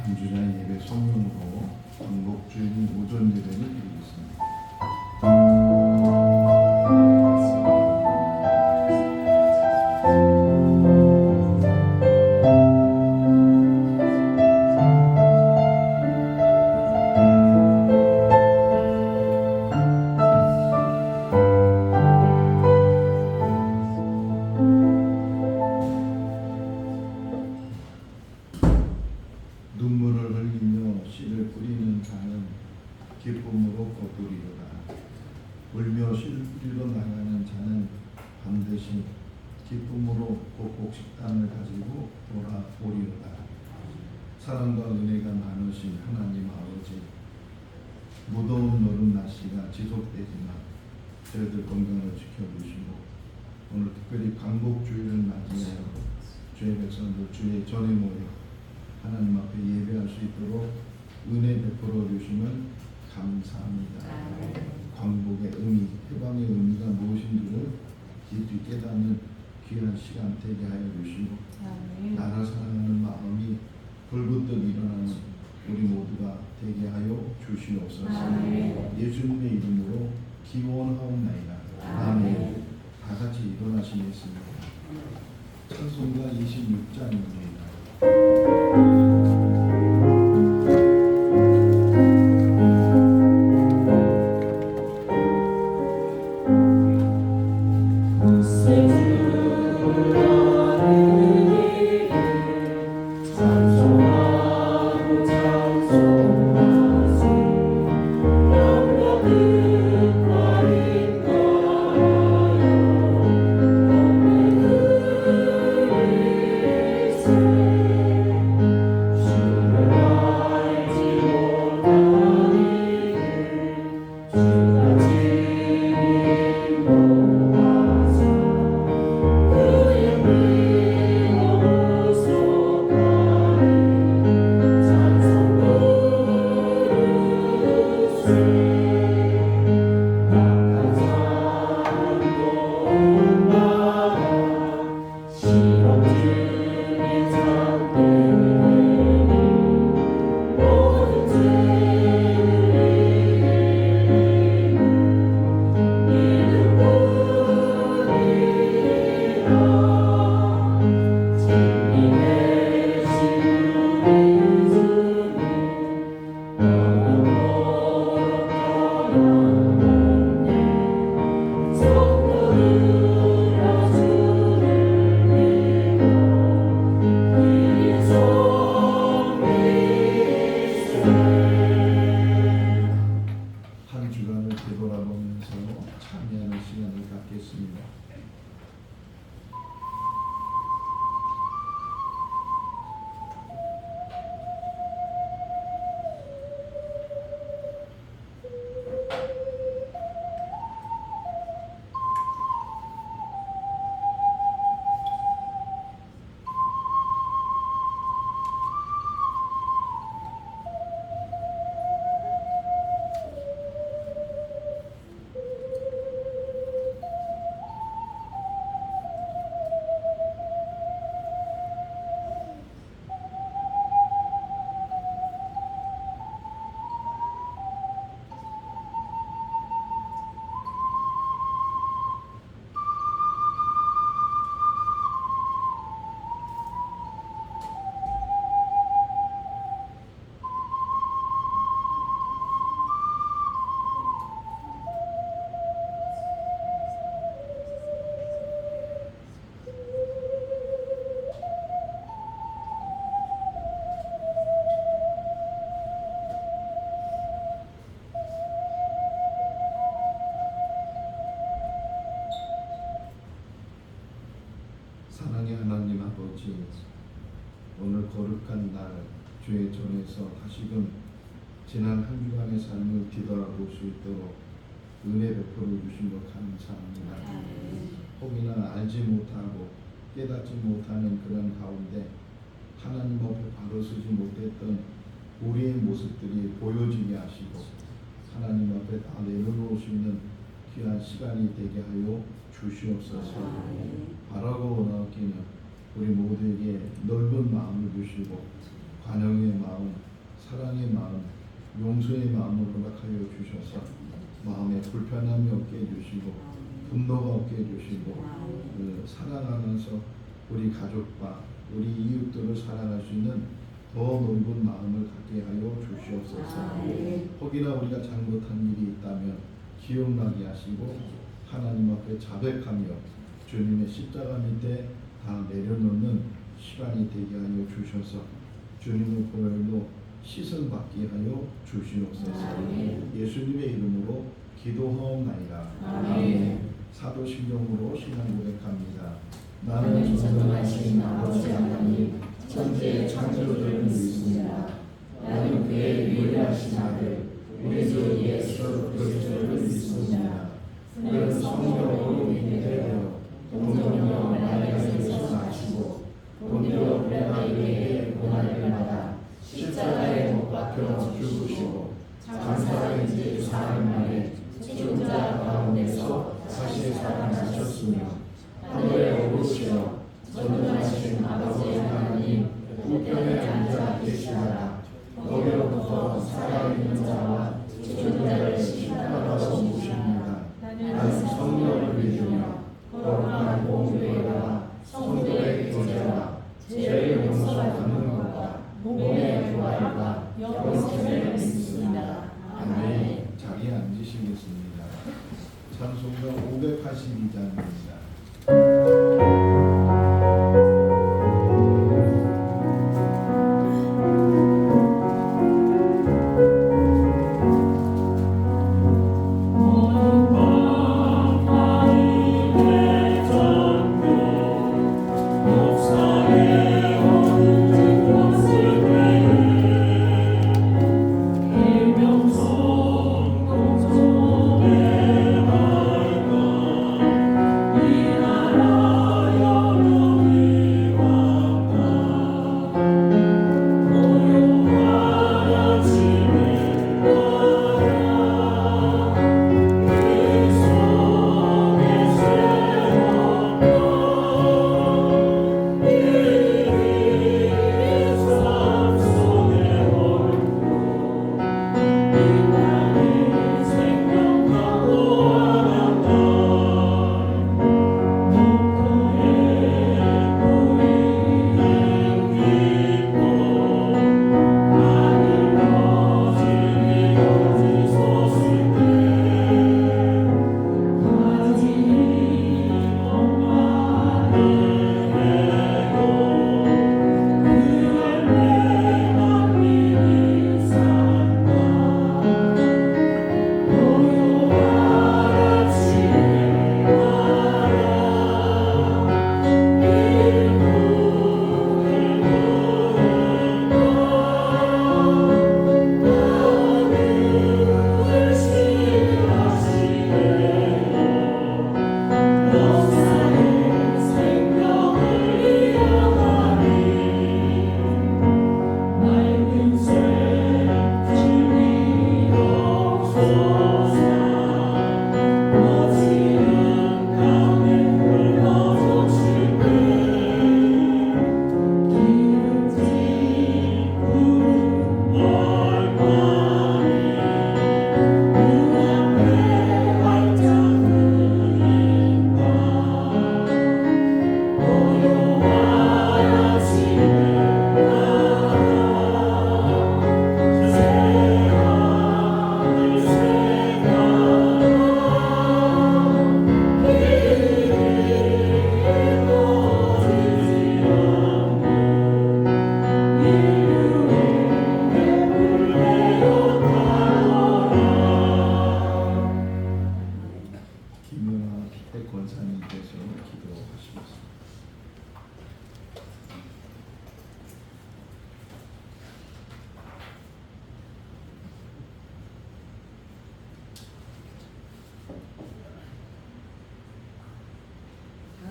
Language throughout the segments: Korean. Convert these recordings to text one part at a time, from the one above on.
한 주간 예배 성령으로 광복주일 오전 예배를 드리겠습니다. 눈물을 흘리며 씨를 뿌리는 자는 기쁨으로 거두리로다. 울며 씨를 뿌리러 나가는 자는 반드시 기쁨으로 꼭꼭 식단을 가지고 돌아오리로다. 사랑과 은혜가 많으신 하나님 아버지, 무더운 여름 날씨가 지속되지만 저희들 건강을 지켜주시고 오늘 특별히 광복주일을 맞이하여 주의 백성들 주의 전에 모여 하나님 앞에 예배할 수 있도록 은혜 베풀어 주시면 감사합니다. 광복의 의미, 해방의 의미가 무엇인지를 깊이 깨닫는 귀한 시간 되게 하여 주시고 나라 사랑하는 마음이 불붙듯 일어나는 우리 모두가 되게 하여 주시옵소서. 예수님의 이름으로 기원하옵나이다. 아멘. 다 같이 일어나시겠습니다. 찬송가 26장입니다. 사랑의 하나님 아버지, 오늘 거룩한 날 주의 전에서 다시금 지난 한 주간의 삶을 뒤돌아볼 수 있도록 은혜 베풀어 주신 것 감사합니다. 혹이나 알지 못하고 깨닫지 못하는 그런 가운데 하나님 앞에 바로 서지 못했던 우리의 모습들이 보여지게 하시고 하나님 앞에 다 내려놓을 수 있는 귀한 시간이 되게 하여 주시옵소서. 바라고 원하기는 우리 모두에게 넓은 마음을 주시고 관용의 마음, 사랑의 마음, 용서의 마음을 허락하여 주셔서 마음에 불편함이 없게 해주시고 분노가 없게 해주시고 사랑하면서 우리 가족과 우리 이웃들을 사랑할 수 있는 더 넓은 마음을 갖게 하여 주시옵소서. 혹이나 우리가 잘못한 일이 있다면 기억나게 하시고 하나님 앞에 자백하며 주님의 십자가 밑에 다 내려놓는 시간이 되게 하여 주셔서 주님의 보혈로 씻음받게 하여 주시옵소서. 예수님의 이름으로 기도하옵나이다. 사도신경으로 신앙 고백합니다. 나는 전능하신 아버지 하나님 천지의 창조주를 믿습니다. 나는 그의 유일하신 아들 우리 주 예수 그리스도를 믿습니다. 그는 성령으로 잉태되어 동정녀 마리아에게서 나시고 본디오 빌라도에게 고난을 받아 십자가에 못 박혀 죽으시고 장사된 지 사흘 만에 죽은 자 가운데서 다시 살아나셨으며 하늘에 오르시어 전능하신 아버지 하나님 우편에 앉아 계시다가 거기로부터 살아있는 자와 죽은 자를 심판하러 오십니다. 나는 성령을 믿으며 거룩한 공교회와 성도의 교제와 죄의 용서가 받는 것과 몸의 부활과 영생을 믿습니다. 아멘. 자리에 앉으시겠습니다. 찬송가 582장입니다.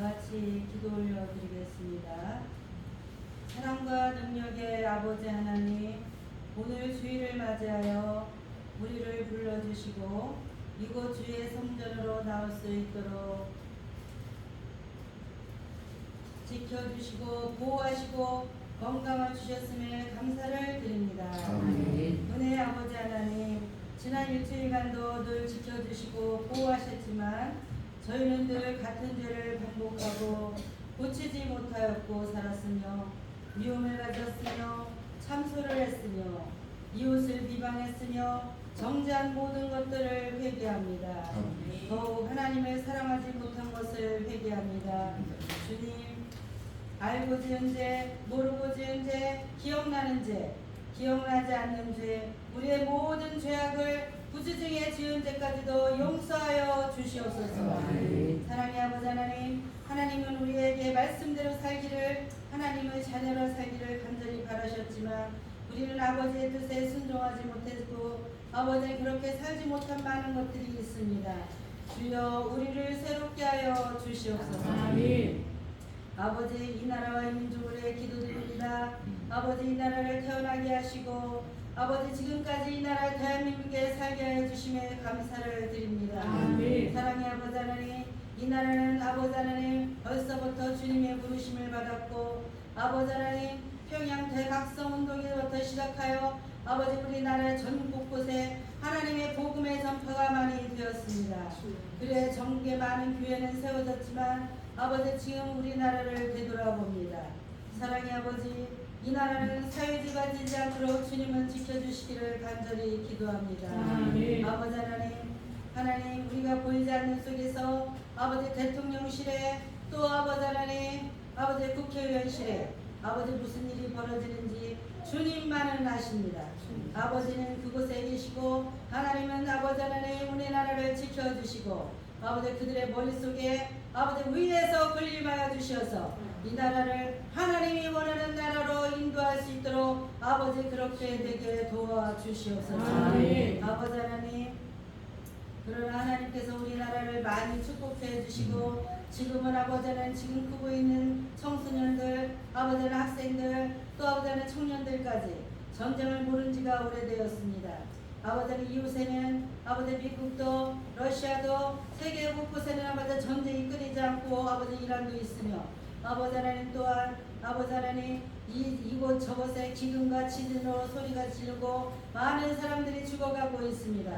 같이 기도 올려드리겠습니다. 사랑과 능력의 아버지 하나님, 오늘 주일을 맞이하여 우리를 불러주시고 이곳 주의 성전으로 나올 수 있도록 지켜주시고 보호하시고 건강을 주셨음에 감사를 드립니다. 아멘. 은혜의 아버지 하나님, 지난 일주일간도 늘 지켜주시고 보호하셨지만 저희는 늘 같은 죄를 반복하고 고치지 못하였고 살았으며 미움을 가졌으며 참소를 했으며 이웃을 비방했으며 정죄한 모든 것들을 회개합니다. 더욱 하나님을 사랑하지 못한 것을 회개합니다. 주님, 알고 지은 죄, 모르고 지은 죄, 기억나는 죄, 기억나지 않는 죄, 우리의 모든 죄악을 부지중에 지은 죄까지도 용서하여 주시옵소서. 사랑의 아버지 하나님, 하나님은 우리에게 말씀대로 살기를, 하나님의 자녀로 살기를 간절히 바라셨지만 우리는 아버지의 뜻에 순종하지 못했고 아버지는 그렇게 살지 못한 많은 것들이 있습니다. 주여 우리를 새롭게 하여 주시옵소서. 아버지, 이 나라와 이 민족을 위해 기도드립니다. 아버지, 이 나라를 태어나게 하시고 아버지, 지금까지 이 나라 대한민국에 살게 하여 주심에 감사를 드립니다. 사랑의 아버지 하나님, 이 나라는 아버지 하나님 벌써부터 주님의 부르심을 받았고 아버지 하나님 평양 대각성 운동에부터 시작하여 아버지 우리나라 전 곳곳에 하나님의 복음의 전파가 많이 되었습니다. 그래 전국에 많은 교회는 세워졌지만 아버지 지금 우리나라를 되돌아봅니다. 사랑의 아버지, 이 나라는 사회주의가 되지 않도록 주님은 지켜주시기를 간절히 기도합니다. 아버지 하나님, 하나님 우리가 보이지 않는 속에서 아버지 대통령실에 또 아버지 하나님 아버지 국회의원실에 아버지 무슨 일이 벌어지는지 주님만은 아십니다. 아버지는 그곳에 계시고 하나님은 아버지 하나님 우리나라를 지켜주시고 아버지 그들의 머릿속에 아버지 위에서 군림하여 주셔서 이 나라를 하나님이 원하는 나라로 인도할 수 있도록 아버지 그렇게 되게 도와주시옵소서. 아버지 하나님, 그러나 하나님께서 우리나라를 많이 축복해 주시고 지금은 아버지는 지금 크고 있는 청소년들, 아버지는 학생들, 또 아버지는 청년들까지 전쟁을 모른 지가 오래되었습니다. 아버지는 이웃에는 아버지 미국도 러시아도 세계 곳곳에는 아버지 전쟁이 끊이지 않고 아버지 이란도 있으며 아버지 하나님 또한 아버지 하나님 이곳 저곳에 기근과 지진으로 소리가 지르고 많은 사람들이 죽어가고 있습니다.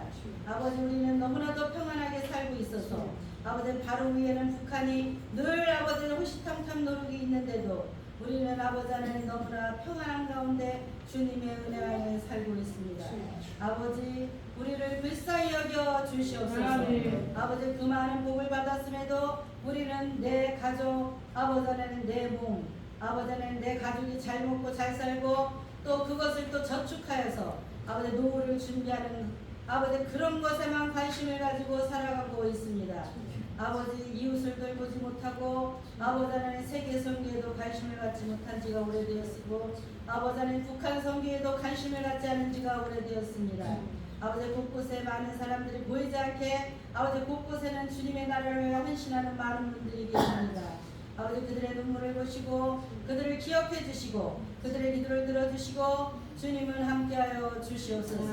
아버지 우리는 너무나도 평안하게 살고 있어서 아버지 바로 위에는 북한이 늘 아버지는 호시탐탐 노력이 있는데도 우리는 아버지 하나님 너무나 평안한 가운데 주님의 은혜 안에 살고 있습니다. 아버지 우리를 불쌍히 여겨 주시옵소서. 아버지 그 많은 복을 받았음에도 우리는 내 가족, 아버지 하나님 내 몸, 아버지 하나님 내 가족이 잘 먹고 잘 살고 또 그것을 또 저축하여서 아버지 노후를 준비하는 아버지 그런 것에만 관심을 가지고 살아가고 있습니다. 아버지 이웃을 돌보지 못하고 아버지 하나님 세계 선교에도 관심을 갖지 못한 지가 오래되었고 아버지 하나님 북한 선교에도 관심을 갖지 않은 지가 오래되었습니다. 아버지 곳곳에 많은 사람들이 보이지 않게 아버지 곳곳에는 주님의 나라를 헌신하는 많은 분들이 계십니다. 아버지 그들의 눈물을 보시고 그들을 기억해 주시고 그들의 기도를 들어주시고 주님은 함께하여 주시옵소서.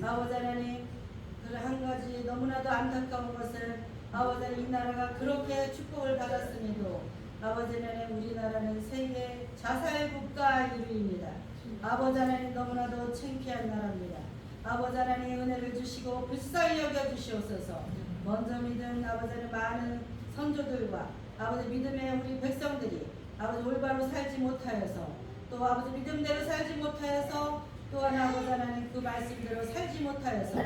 아버지 하나님 그 한 가지 너무나도 안타까운 것을 아버지 하나님 이 나라가 그렇게 축복을 받았음에도 아버지 하나님 우리나라는 세계 자살 국가 1위입니다. 아버지 하나님 너무나도 창피한 나라입니다. 아버지 하나님 은혜를 주시고 불쌍히 여겨 주시옵소서. 먼저 믿은 아버지 하나님 많은 선조들과 아버지 믿음의 우리 백성들이 아버지 올바로 살지 못하여서 또 아버지 믿음대로 살지 못하여서 또한 아버지 하나님 그 말씀대로 살지 못하여서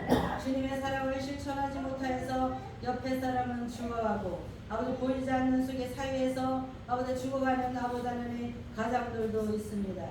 주님의 사랑을 실천하지 못하여서 옆에 사람은 죽어가고 아버지 보이지 않는 속의 사회에서 아버지 죽어가는 아버지 하나님 가장들도 있습니다.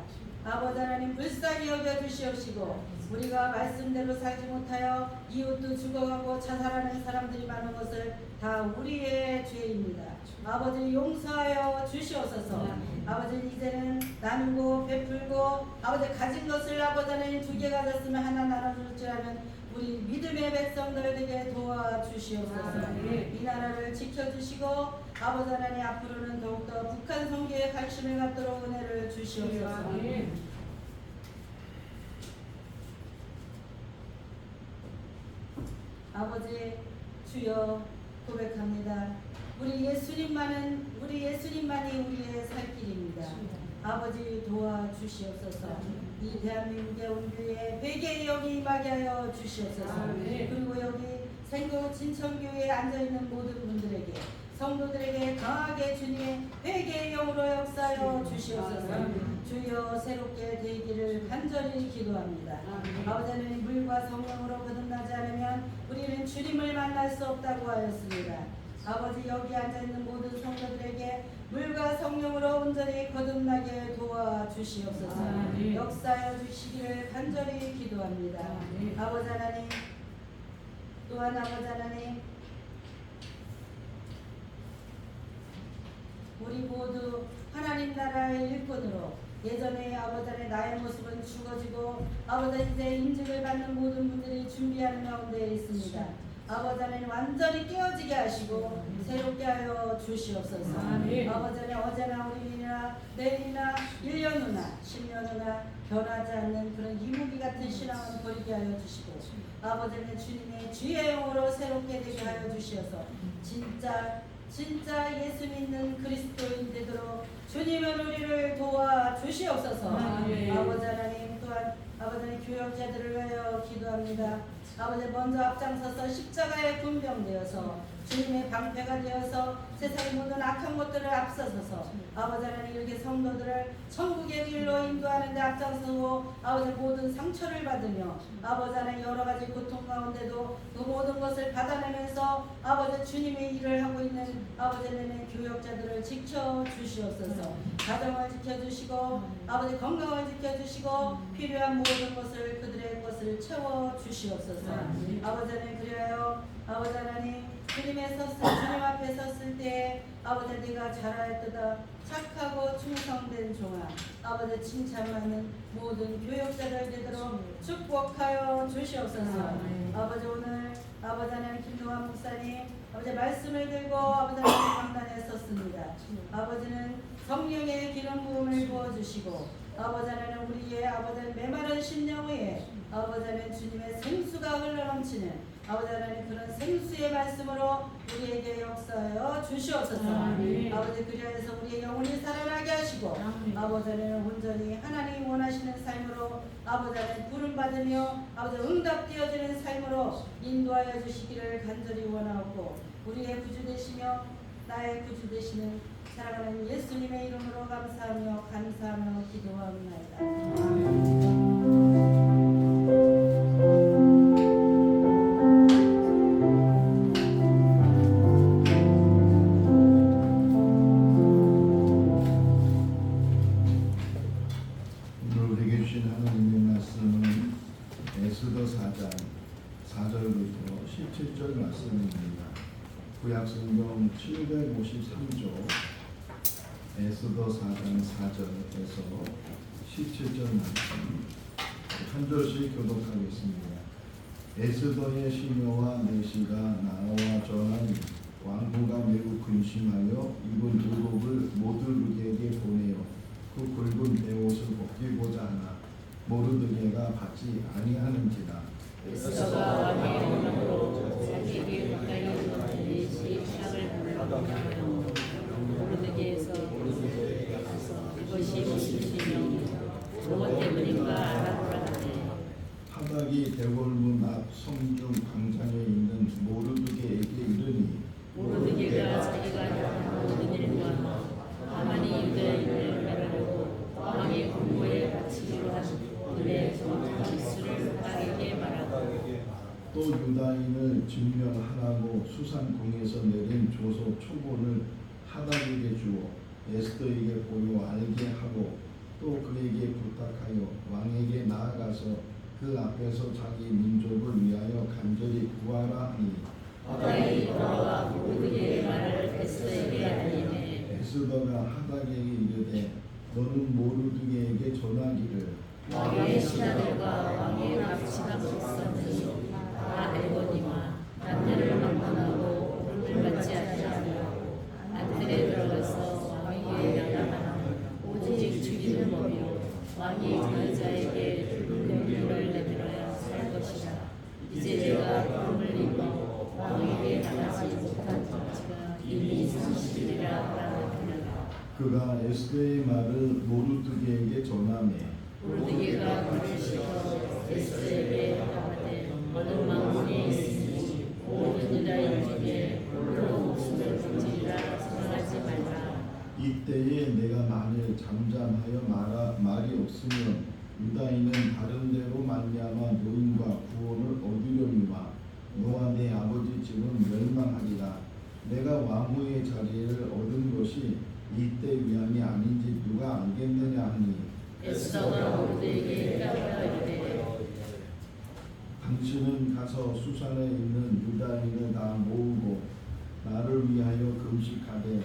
아버지 하나님 불쌍히 여겨주시옵시고 우리가 말씀대로 살지 못하여 이웃도 죽어가고 자살하는 사람들이 많은 것을 다 우리의 죄입니다. 아버지 용서하여 주시옵소서. 아버지 이제는 나누고 베풀고 아버지 가진 것을 아버지 하나님 2개 가졌으면 하나 나눠줄 줄 아는 우리 믿음의 백성들 되게 도와주시옵소서. 이 나라를 지켜주시고 아버지 하나님 앞으로는 더욱더 북한 선교에 관심을 갖도록 은혜를 주시옵소서. 아버지 주여 고백합니다. 우리 예수님만이 우리의 살 길입니다. 아버지 도와주시옵소서. 이 대한민국의 온교에 회개의 영이 임하게 하여 주시옵소서. 그리고 여기 생교 진천교회에 앉아있는 모든 분들에게 성도들에게 강하게 주님의 회개의 영으로 역사하여 주시옵소서. 주여 새롭게 되기를 간절히 기도합니다. 아버지 하나님 물과 성령으로 거듭나지 않으면 우리는 주님을 만날 수 없다고 하였습니다. 아버지 여기 앉아있는 모든 성도들에게 물과 성령으로 온전히 거듭나게 도와주시옵소서. 역사하여 주시기를 간절히 기도합니다. 아버지 하나님 또한 아버지 하나님 우리 모두 하나님 나라의 일꾼으로 예전에 아버지 하나님 나의 모습은 죽어지고 아버지 이제 인직을 받는 모든 분들이 준비하는 가운데 있습니다. 아버지 하나님 완전히 깨어지게 하시고 새롭게 하여 주시옵소서. 아버지 하나님 어제나 오늘이나 내일이나 1년 후나 10년 후나 변하지 않는 그런 이무기 같은 신앙을 버리게 하여 주시고 아버지 하나님 주님의 주의 영으로 새롭게 되게 하여 주시어서 진짜 예수 믿는 그리스도인 되도록 주님은 우리를 도와주시옵소서. 아버지 하나님 또한 아버지 하나님 교역자들을 위하여 기도합니다. 아버지 먼저 앞장서서 십자가에 분병되어서 주님의 방패가 되어서 세상의 모든 악한 것들을 앞서서서 아버지 하나님 이렇게 성도들을 천국의 길로 인도하는 데 앞장서고 아버지 모든 상처를 받으며 아버지 하나님 여러 가지 고통 가운데도 그 모든 것을 받아내면서 아버지 주님의 일을 하고 있는 아버지 하나님의 교역자들을 지켜주시옵소서. 가정을 지켜주시고 아버지 건강을 지켜주시고 필요한 모든 것을 그들의 것을 채워주시옵소서. 아버지 하나님 그리하여 아버지 하나님 주님 앞에 섰을 때 아버지 내가 잘하였도다 착하고 충성된 종아 아버지 칭찬받는 모든 교역자들 되도록 축복하여 주시옵소서. 아버지 오늘 아버지 하나님 김동환 목사님 아버지 말씀을 들고 아버지 하나님 강단에 섰습니다. 아버지는 성령의 기름 부음을 부어주시고 아버지 하나님 우리의 아버지 메마른 심령 위에 아버지 하나님 주님의 생수가 흘러넘치는 아버지 하나님 그런 생수의 말씀으로 우리에게 역사하여 주시옵소서. 아버지 그리하여서 우리의 영혼이 살아나게 하시고 아버지 하나님 온전히 하나님이 원하시는 삶으로 아버지 하나님 부름받으며 아버지 응답되어지는 삶으로 인도하여 주시기를 간절히 원하옵고 우리의 구주 되시며 나의 구주 되시는 사랑하는 예수님의 이름으로 감사하며 기도하옵나이다. 오늘 우리에게 주신 하나님의 말씀은 에스더 4장 4절부터 17절 말씀입니다. 구약성경 753조 에스더 4장 4절에서 17절 말씀 한 절씩 교독하겠습니다. 에스더의 시녀와 내시가 나와 전하니 왕후가 매우 근심하여 입은 의복을 모르드게에게 보내어 그 굵은 베옷을 벗기고자 하나 모르드게가 받지 아니하는지라. 에스더가 왕의 명령으로 자기에게 가까이 오는 내시 샥을 불러하여 모르드게에서 이것이 무슨 신명이요 무엇 때문인가 알아보라 하되 하닥이 대궐문 앞 성중 광장에 있는 모르드게에게 이르니 모르드게가 자기가 행한 모든 일과 하만이 유대인을 멸하려고 왕의 공고에 바치기로 한 그의 정확한 수를 하닥에게 말하고 또 유다인을 진멸하라고 수산궁에서 내린 조서 초본을 하닥에게 주어 에스더에게 보여 알게 하고 또 그에게 부탁하여 왕에게 나아가서 그 앞에서 자기 민족을 위하여 간절히 구하라 하니 하닥이 돌아와 모르드게의 말을 에스더에게 알리매 에스더가 하닥에게 이르되 너는 모르드게에게 전하기를 왕의 신하들과 왕의 납치가 있었느니 다 알거니와 남들을 막론하고 오름을 받지 아니하며 안뜰에 들어가서 왕에게 나가나 오직 죽이는 법이요 왕이 그 자에게 금리를 내밀어야 살 것이라. 이제 내가 부름을 입어 왕에게 나가지 못한 정치가 이미 30일이라 하라. 그 그가 에스더의 말을 모르드게에게 전하매 모르드게가 그를 시켜 에스더에게 하되 너는 왕궁에 있으니 모든 유다인 중에 홀로 목숨을 건지리라 생각하지 말라. 이때에 내가 만일 잠잠하여 말이 없으면 유다인은 다른 데로 말미암아 노임과 구원을 얻으려니와 너와 내 아버지 집은 멸망하리라. 내가 왕후의 자리를 얻은 것이 이때 위함이 아닌지 누가 알겠느냐 하니 에스더가 모르드게에게 이르되 당신은 가서 수산에 있는 유다인을 다 모으고 나를 위하여 금식하되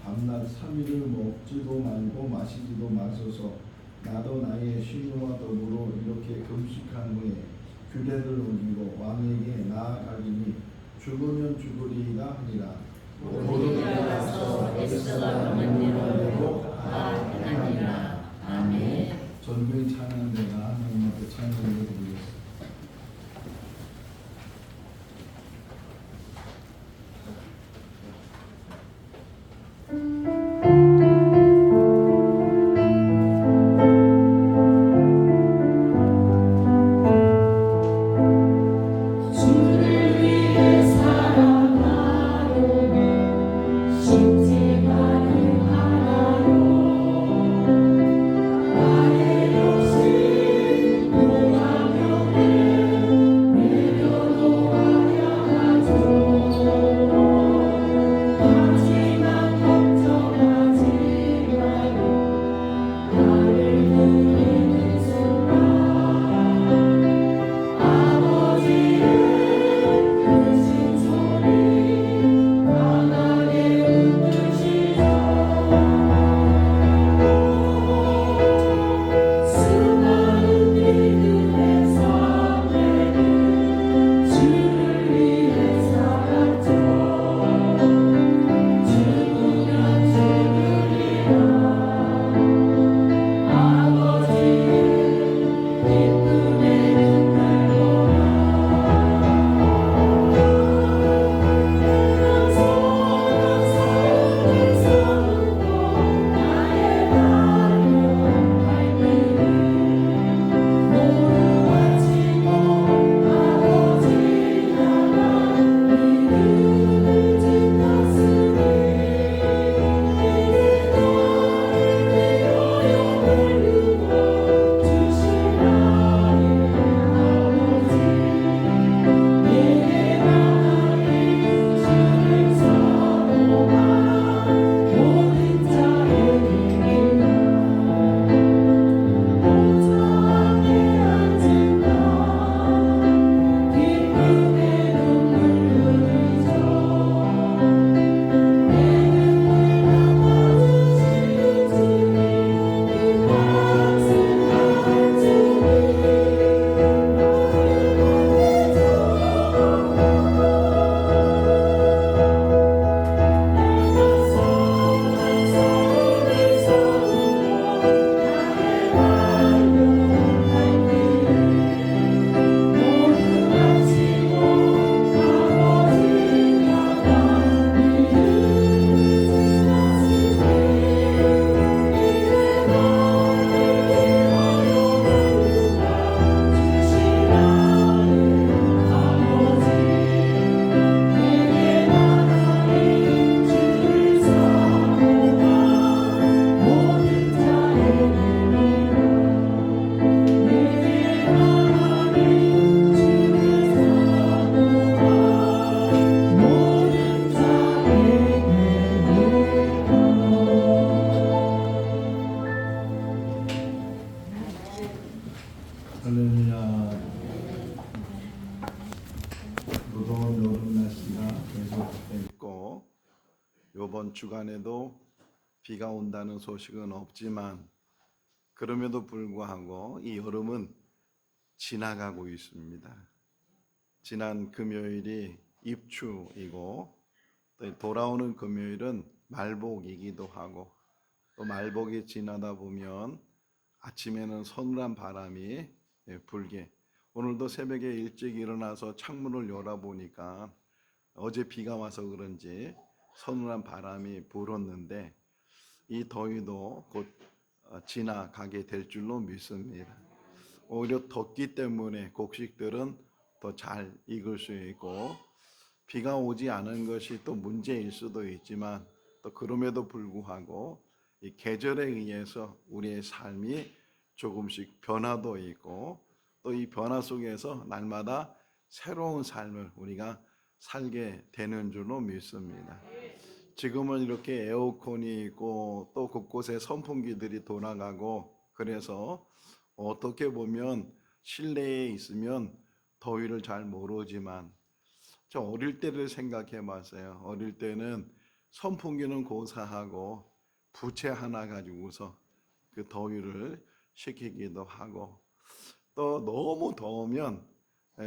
밤낮 3일을 먹지도 말고 마시지도 마소서. 나도 나의 신유와 더불어 이렇게 금식한 후에 규례를 어기고 왕에게 나아가리니 죽으면 죽으리이다 하니라. 모르드게가 가서 에스더가 명한 대로 다 행하니라. 아멘. 전부의 찬양대가 하나님 앞에 찬양을 드리겠습니다. 주를 위해 살아가요 십자가를 하나요 나의 욕심 무화명에 내려놓아야 하죠. 하지만 걱정하지 마요 나를 드리는 순간 아버지의 크신 소리 강하게 웃으시죠. 수많은 이들의 선배는 주를 위해 살았죠. 죽으면 죽으리라. 아버지의 기쁨의 눈물 보며 소망 삶을 살고 나의 발로 발길을 모두 마치고 아버지 나라 이름을 짓었으니 이제 나를 위하여 부르고 주시나니 아버지 내게 나아가니 주를 사모하 모든 자에게 보좌 앞에 앉은 나 기쁨의 눈물 흘리죠. 내 눈물 닦아주시는 주님 그 말씀한 주님 할렐루야. 무더운 여름 날씨가 계속됐고 이번 주간에도 비가 온다는 소식은 없지만 그럼에도 불구하고 이 여름은 지나가고 있습니다. 지난 금요일이 입추이고 또 돌아오는 금요일은 말복이기도 하고 또 말복이 지나다 보면 아침에는 서늘한 바람이 불게 오늘도 새벽에 일찍 일어나서 창문을 열어보니까 어제 비가 와서 그런지 서늘한 바람이 불었는데 이 더위도 곧 지나가게 될 줄로 믿습니다. 오히려 덥기 때문에 곡식들은 더 잘 익을 수 있고 비가 오지 않은 것이 또 문제일 수도 있지만 또 그럼에도 불구하고 이 계절에 의해서 우리의 삶이 조금씩 변화도 있고 또 이 변화 속에서 날마다 새로운 삶을 우리가 살게 되는 줄로 믿습니다. 지금은 이렇게 에어컨이 있고 또 곳곳에 선풍기들이 돌아가고 그래서 어떻게 보면 실내에 있으면 더위를 잘 모르지만 저 어릴 때를 생각해 봤어요. 어릴 때는 선풍기는 고사하고 부채 하나 가지고서 그 더위를 식히기도 하고 또 너무 더우면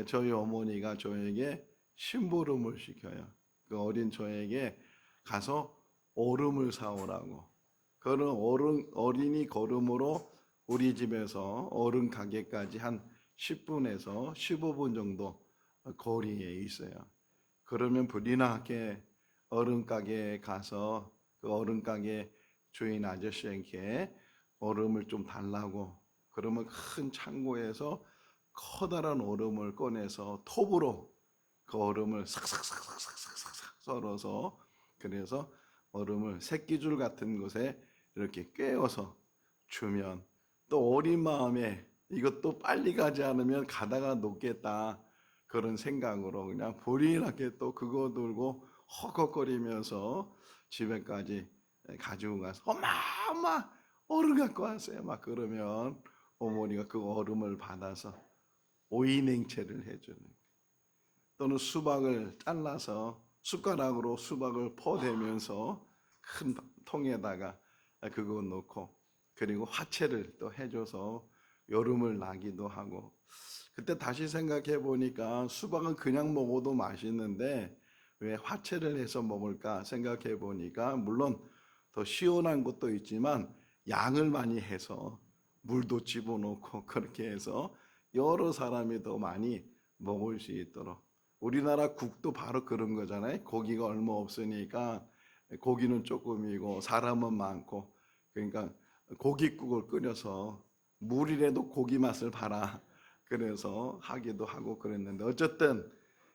저희 어머니가 저에게 심부름을 시켜요. 그 어린 저에게 가서 얼음을 사오라고. 그런 어린이 걸음으로 우리 집에서 얼음 가게까지 한 10분에서 15분 정도 거리에 있어요. 그러면 불이나게 얼음 가게에 가서 그 얼음 가게 주인 아저씨에게 얼음을 좀 달라고. 그러면 큰 창고에서 커다란 얼음을 꺼내서 톱으로 그 얼음을 삭삭삭삭삭삭삭 썰어서 그래서 얼음을 새끼줄 같은 곳에 이렇게 꿰어서 주면 또 어린 마음에 이것도 빨리 가지 않으면 가다가 녹겠다 그런 생각으로 그냥 불이나게 또 그거 들고 헉헉거리면서 집에까지 가지고 가서 엄마 얼음 갖고 왔어요 막 그러면 어머니가 그 얼음을 받아서 오이냉채를 해주는 또는 수박을 잘라서 숟가락으로 수박을 퍼대면서 큰 통에다가 그거 넣고 그리고 화채를 또 해줘서 여름을 나기도 하고 그때 다시 생각해 보니까 수박은 그냥 먹어도 맛있는데 왜 화채를 해서 먹을까 생각해 보니까 물론 더 시원한 것도 있지만 양을 많이 해서 물도 집어넣고 그렇게 해서 여러 사람이 더 많이 먹을 수 있도록 우리나라 국도 바로 그런 거잖아요. 고기가 얼마 없으니까 고기는 조금이고 사람은 많고 그러니까 고깃국을 끓여서 물이라도 고기 맛을 봐라 그래서 하기도 하고 그랬는데 어쨌든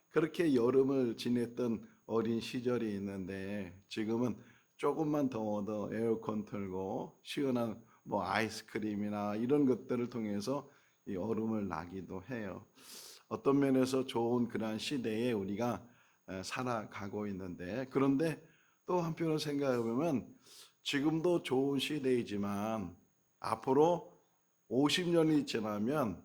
그렇게 여름을 지냈던 어린 시절이 있는데 지금은 조금만 더워도 에어컨 틀고 시원한 뭐 아이스크림이나 이런 것들을 통해서 이 얼음을 나기도 해요. 어떤 면에서 좋은 그러한 시대에 우리가 살아가고 있는데 그런데 또 한편으로 생각해 보면 지금도 좋은 시대이지만 앞으로 50년이 지나면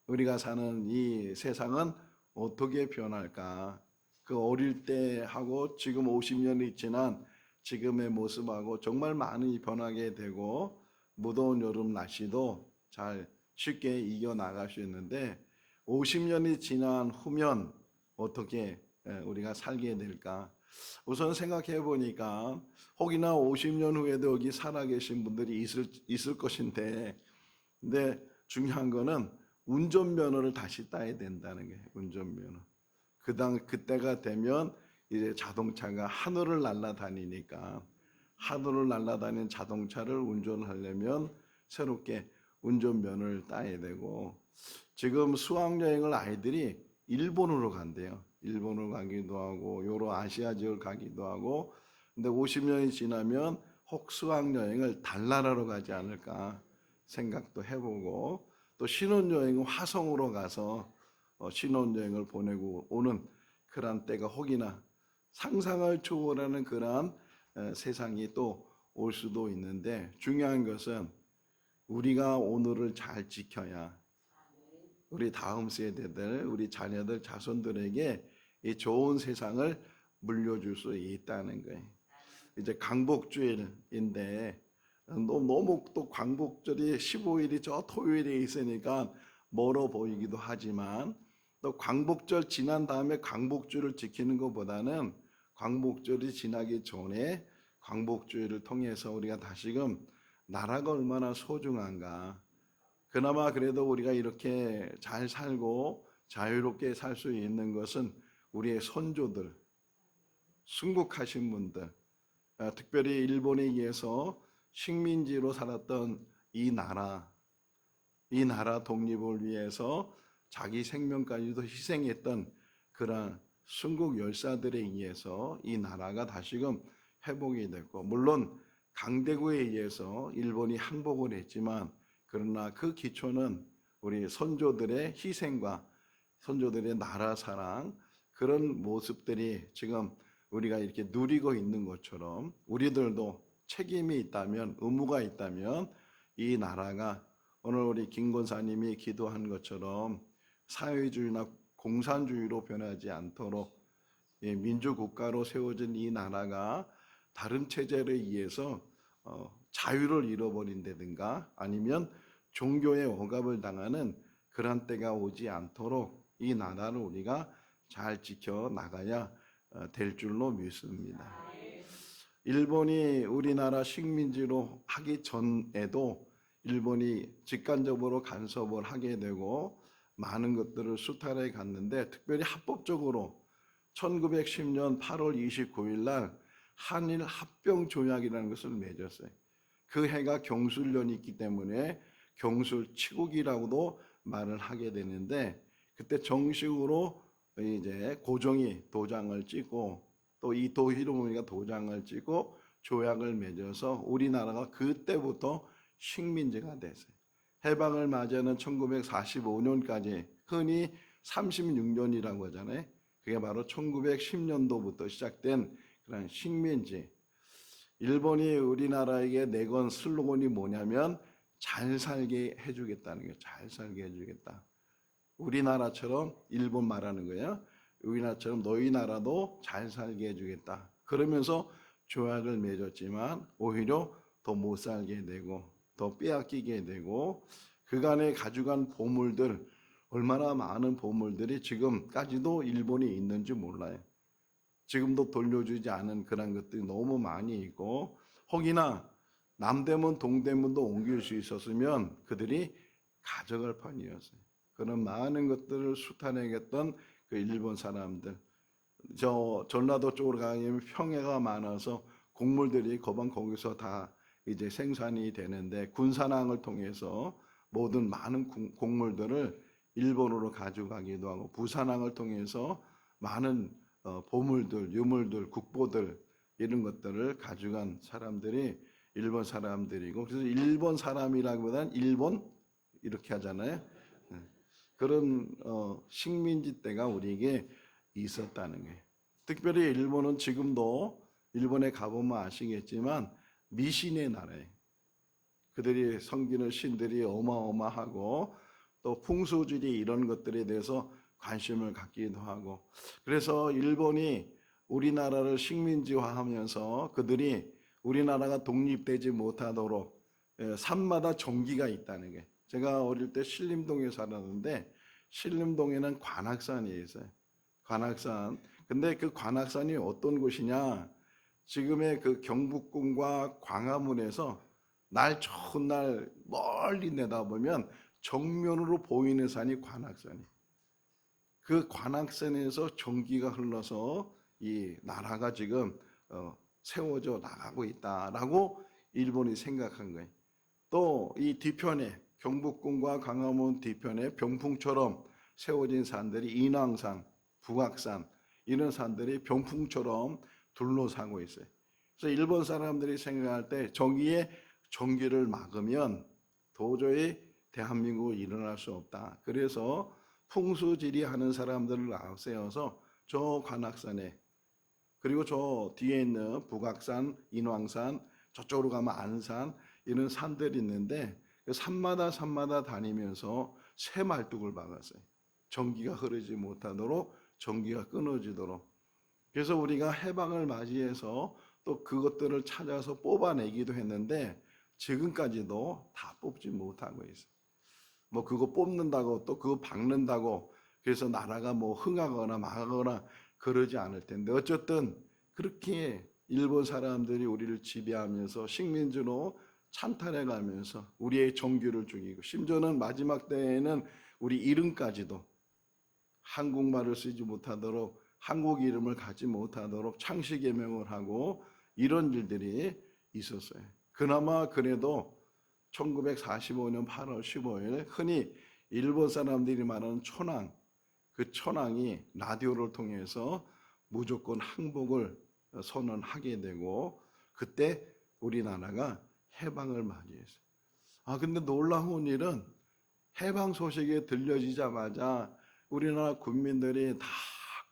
우리가 사는 이 세상은 어떻게 변할까? 그 어릴 때 하고 지금 50년이 지난 지금의 모습하고 정말 많이 변하게 되고 무더운 여름 날씨도 잘 쉽게 이겨나갈 수 있는데 50년이 지난 후면 어떻게 우리가 살게 될까? 우선 생각해 보니까 혹이나 50년 후에도 여기 살아계신 분들이 있을 것인데 근데 중요한 거는 운전면허를 다시 따야 된다는 게 운전면허. 그때가 되면 이제 자동차가 하늘을 날아다니니까 하늘을 날아다니는 자동차를 운전하려면 새롭게 운전면허를 따야 되고 지금 수학여행을 아이들이 일본으로 간대요. 일본으로 가기도 하고 여러 아시아 지역을 가기도 하고 근데 50년이 지나면 혹 수학여행을 달나라로 가지 않을까 생각도 해보고 또 신혼여행은 화성으로 가서 신혼여행을 보내고 오는 그런 때가 혹이나 상상을 초월하는 그러한 세상이 또 올 수도 있는데 중요한 것은 우리가 오늘을 잘 지켜야 우리 다음 세대들, 우리 자녀들, 자손들에게 이 좋은 세상을 물려줄 수 있다는 거예요. 이제 광복주일인데 너무 또 광복절이 15일이 저 토요일에 있으니까 멀어 보이기도 하지만 또 광복절 지난 다음에 광복주를 지키는 것보다는 광복절이 지나기 전에 광복주의를 통해서 우리가 다시금 나라가 얼마나 소중한가. 그나마 그래도 우리가 이렇게 잘 살고 자유롭게 살 수 있는 것은 우리의 선조들, 순국하신 분들, 특별히 일본에 의해서 식민지로 살았던 이 나라 독립을 위해서 자기 생명까지도 희생했던 그런 순국 열사들에 의해서 이 나라가 다시금 회복이 됐고, 물론 강대국에 의해서 일본이 항복을 했지만, 그러나 그 기초는 우리 선조들의 희생과 선조들의 나라 사랑, 그런 모습들이 지금 우리가 이렇게 누리고 있는 것처럼 우리들도 책임이 있다면, 의무가 있다면 이 나라가 오늘 우리 김 권사님이 기도한 것처럼 사회주의나 공산주의로 변하지 않도록 민주국가로 세워진 이 나라가 다른 체제에 의해서 자유를 잃어버린다든가 아니면 종교의 억압을 당하는 그런 때가 오지 않도록 이 나라를 우리가 잘 지켜나가야 될 줄로 믿습니다. 일본이 우리나라 식민지로 하기 전에도 일본이 직간접으로 간섭을 하게 되고 많은 것들을 수탈해 갔는데, 특별히 합법적으로 1910년 8월 29일 날 한일 합병 조약이라는 것을 맺었어요. 그 해가 경술년이 있기 때문에 경술치국이라고도 말을 하게 되는데, 그때 정식으로 이제 고종이 도장을 찍고 또 이 히로부미가 도장을 찍고 조약을 맺어서 우리나라가 그때부터 식민지가 됐어요. 해방을 맞이하는 1945년까지 흔히 36년이라고 하잖아요. 그게 바로 1910년도부터 시작된 그런 식민지. 일본이 우리나라에게 내건 슬로건이 뭐냐면 잘 살게 해주겠다는 거예요. 잘 살게 해주겠다. 우리나라처럼, 일본 말하는 거예요. 우리나라처럼 너희 나라도 잘 살게 해주겠다. 그러면서 조약을 맺었지만 오히려 더 못 살게 되고 더 빼앗기게 되고, 그간에 가져간 보물들, 얼마나 많은 보물들이 지금까지도 일본에 있는지 몰라요. 지금도 돌려주지 않은 그런 것들이 너무 많이 있고, 혹이나 남대문 동대문도 옮길 수 있었으면 그들이 가져갈 판이었어요. 그런 많은 것들을 수탈해냈던 그 일본 사람들, 저 전라도 쪽으로 가면 평야가 많아서 곡물들이 거기서 다 이제 생산이 되는데, 군산항을 통해서 모든 많은 곡물들을 일본으로 가져가기도 하고, 부산항을 통해서 많은 보물들, 유물들, 국보들 이런 것들을 가져간 사람들이 일본 사람들이고, 그래서 일본 사람이라기보다는 일본 이렇게 하잖아요. 그런 식민지 때가 우리에게 있었다는 거예요. 특별히 일본은 지금도, 일본에 가보면 아시겠지만 미신의 나라예요. 그들이 섬기는 신들이 어마어마하고 또 풍수지리 이런 것들에 대해서 관심을 갖기도 하고, 그래서 일본이 우리나라를 식민지화하면서 그들이 우리나라가 독립되지 못하도록 산마다 정기가 있다는 게, 제가 어릴 때 신림동에 살았는데 신림동에는 관악산이 있어요. 관악산. 근데 그 관악산이 어떤 곳이냐, 지금의 그 경복궁과 광화문에서 날 좋은 날 멀리 내다보면 정면으로 보이는 산이 관악산이. 그 관악산에서 전기가 흘러서 이 나라가 지금 세워져 나가고 있다라고 일본이 생각한 거예요. 또 이 뒤편에 경복궁과 광화문 뒤편에 병풍처럼 세워진 산들이 인왕산, 북악산 이런 산들이 병풍처럼 둘러싸고 있어요. 그래서 일본 사람들이 생각할 때 저기에 전기를 막으면 도저히 대한민국은 일어날 수 없다. 그래서 풍수지리 하는 사람들을 앞세워서 저 관악산에, 그리고 저 뒤에 있는 북악산, 인왕산, 저쪽으로 가면 안산 이런 산들이 있는데 그 산마다 다니면서 새 말뚝을 박았어요. 전기가 흐르지 못하도록, 전기가 끊어지도록. 그래서 우리가 해방을 맞이해서 또 그것들을 찾아서 뽑아내기도 했는데 지금까지도 다 뽑지 못하고 있어요. 뭐 그거 뽑는다고 또 그거 박는다고 그래서 나라가 뭐 흥하거나 망하거나 그러지 않을 텐데, 어쨌든 그렇게 일본 사람들이 우리를 지배하면서 식민지로 찬탈해가면서 우리의 정규를 죽이고, 심지어는 마지막 때에는 우리 이름까지도 한국말을 쓰지 못하도록, 한국 이름을 갖지 못하도록 창씨 개명을 하고 이런 일들이 있었어요. 그나마 그래도 1945년 8월 15일 흔히 일본 사람들이 말하는 천황, 그 천황이 라디오를 통해서 무조건 항복을 선언하게 되고 그때 우리나라가 해방을 맞이했어요. 근데 놀라운 일은 해방 소식이 들려지자마자 우리나라 국민들이 다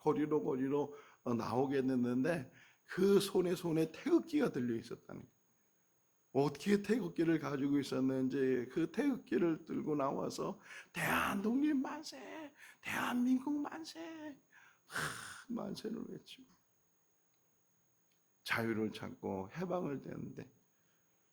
거리로 나오게 됐는데 그 손에 태극기가 들려 있었다는 거예요. 어떻게 태극기를 가지고 있었는지 그 태극기를 들고 나와서 대한독립 만세, 대한민국 만세, 만세를 외치고 자유를 찾고 해방을 되는데,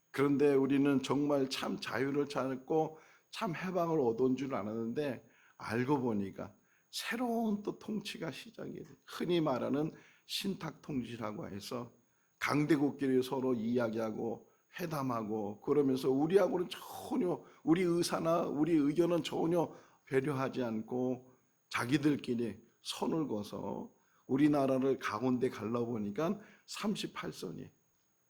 그런데 우리는 정말 참 자유를 찾고 참 해방을 얻은 줄 알았는데 알고 보니까 새로운 또 통치가 시작이 돼요. 흔히 말하는 신탁 통치라고 해서 강대국끼리 서로 이야기하고 회담하고 그러면서 우리하고는 전혀 우리 의사나 우리 의견은 전혀 배려하지 않고 자기들끼리 선을 그어서 우리나라를 가운데 갈라보니까 38선이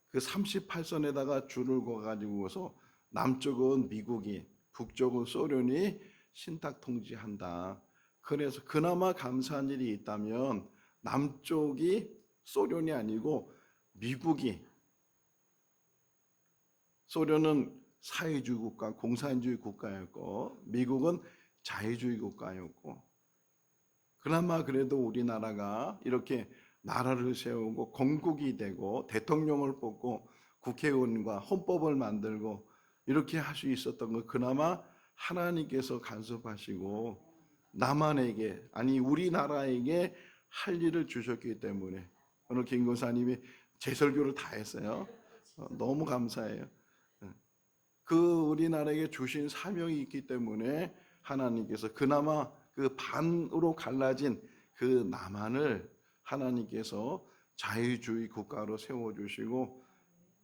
그 38선에다가 줄을 그어가지고서 남쪽은 미국이 북쪽은 소련이 신탁 통치한다. 그래서 그나마 감사한 일이 있다면 남쪽이 소련이 아니고 미국이, 소련은 사회주의 국가, 공산주의 국가였고 미국은 자유주의 국가였고, 그나마 그래도 우리나라가 이렇게 나라를 세우고 건국이 되고 대통령을 뽑고 국회의원과 헌법을 만들고 이렇게 할 수 있었던 거 그나마 하나님께서 간섭하시고 남한에게, 아니 우리나라에게 할 일을 주셨기 때문에 오늘 김 권사님이 제 설교를 다 했어요. 너무 감사해요. 그 우리나라에게 주신 사명이 있기 때문에 하나님께서 그나마 그 반으로 갈라진 그 남한을 하나님께서 자유주의 국가로 세워주시고,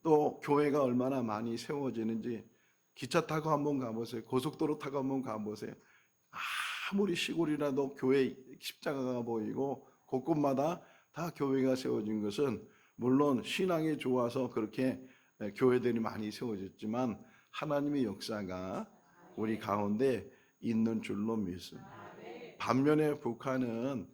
또 교회가 얼마나 많이 세워지는지 기차 타고 한번 가보세요. 고속도로 타고 한번 가보세요. 아무리 시골이라도 교회 십자가가 보이고 곳곳마다 다 교회가 세워진 것은 물론 신앙이 좋아서 그렇게 교회들이 많이 세워졌지만 하나님의 역사가 우리 가운데 있는 줄로 믿습니다. 반면에 북한은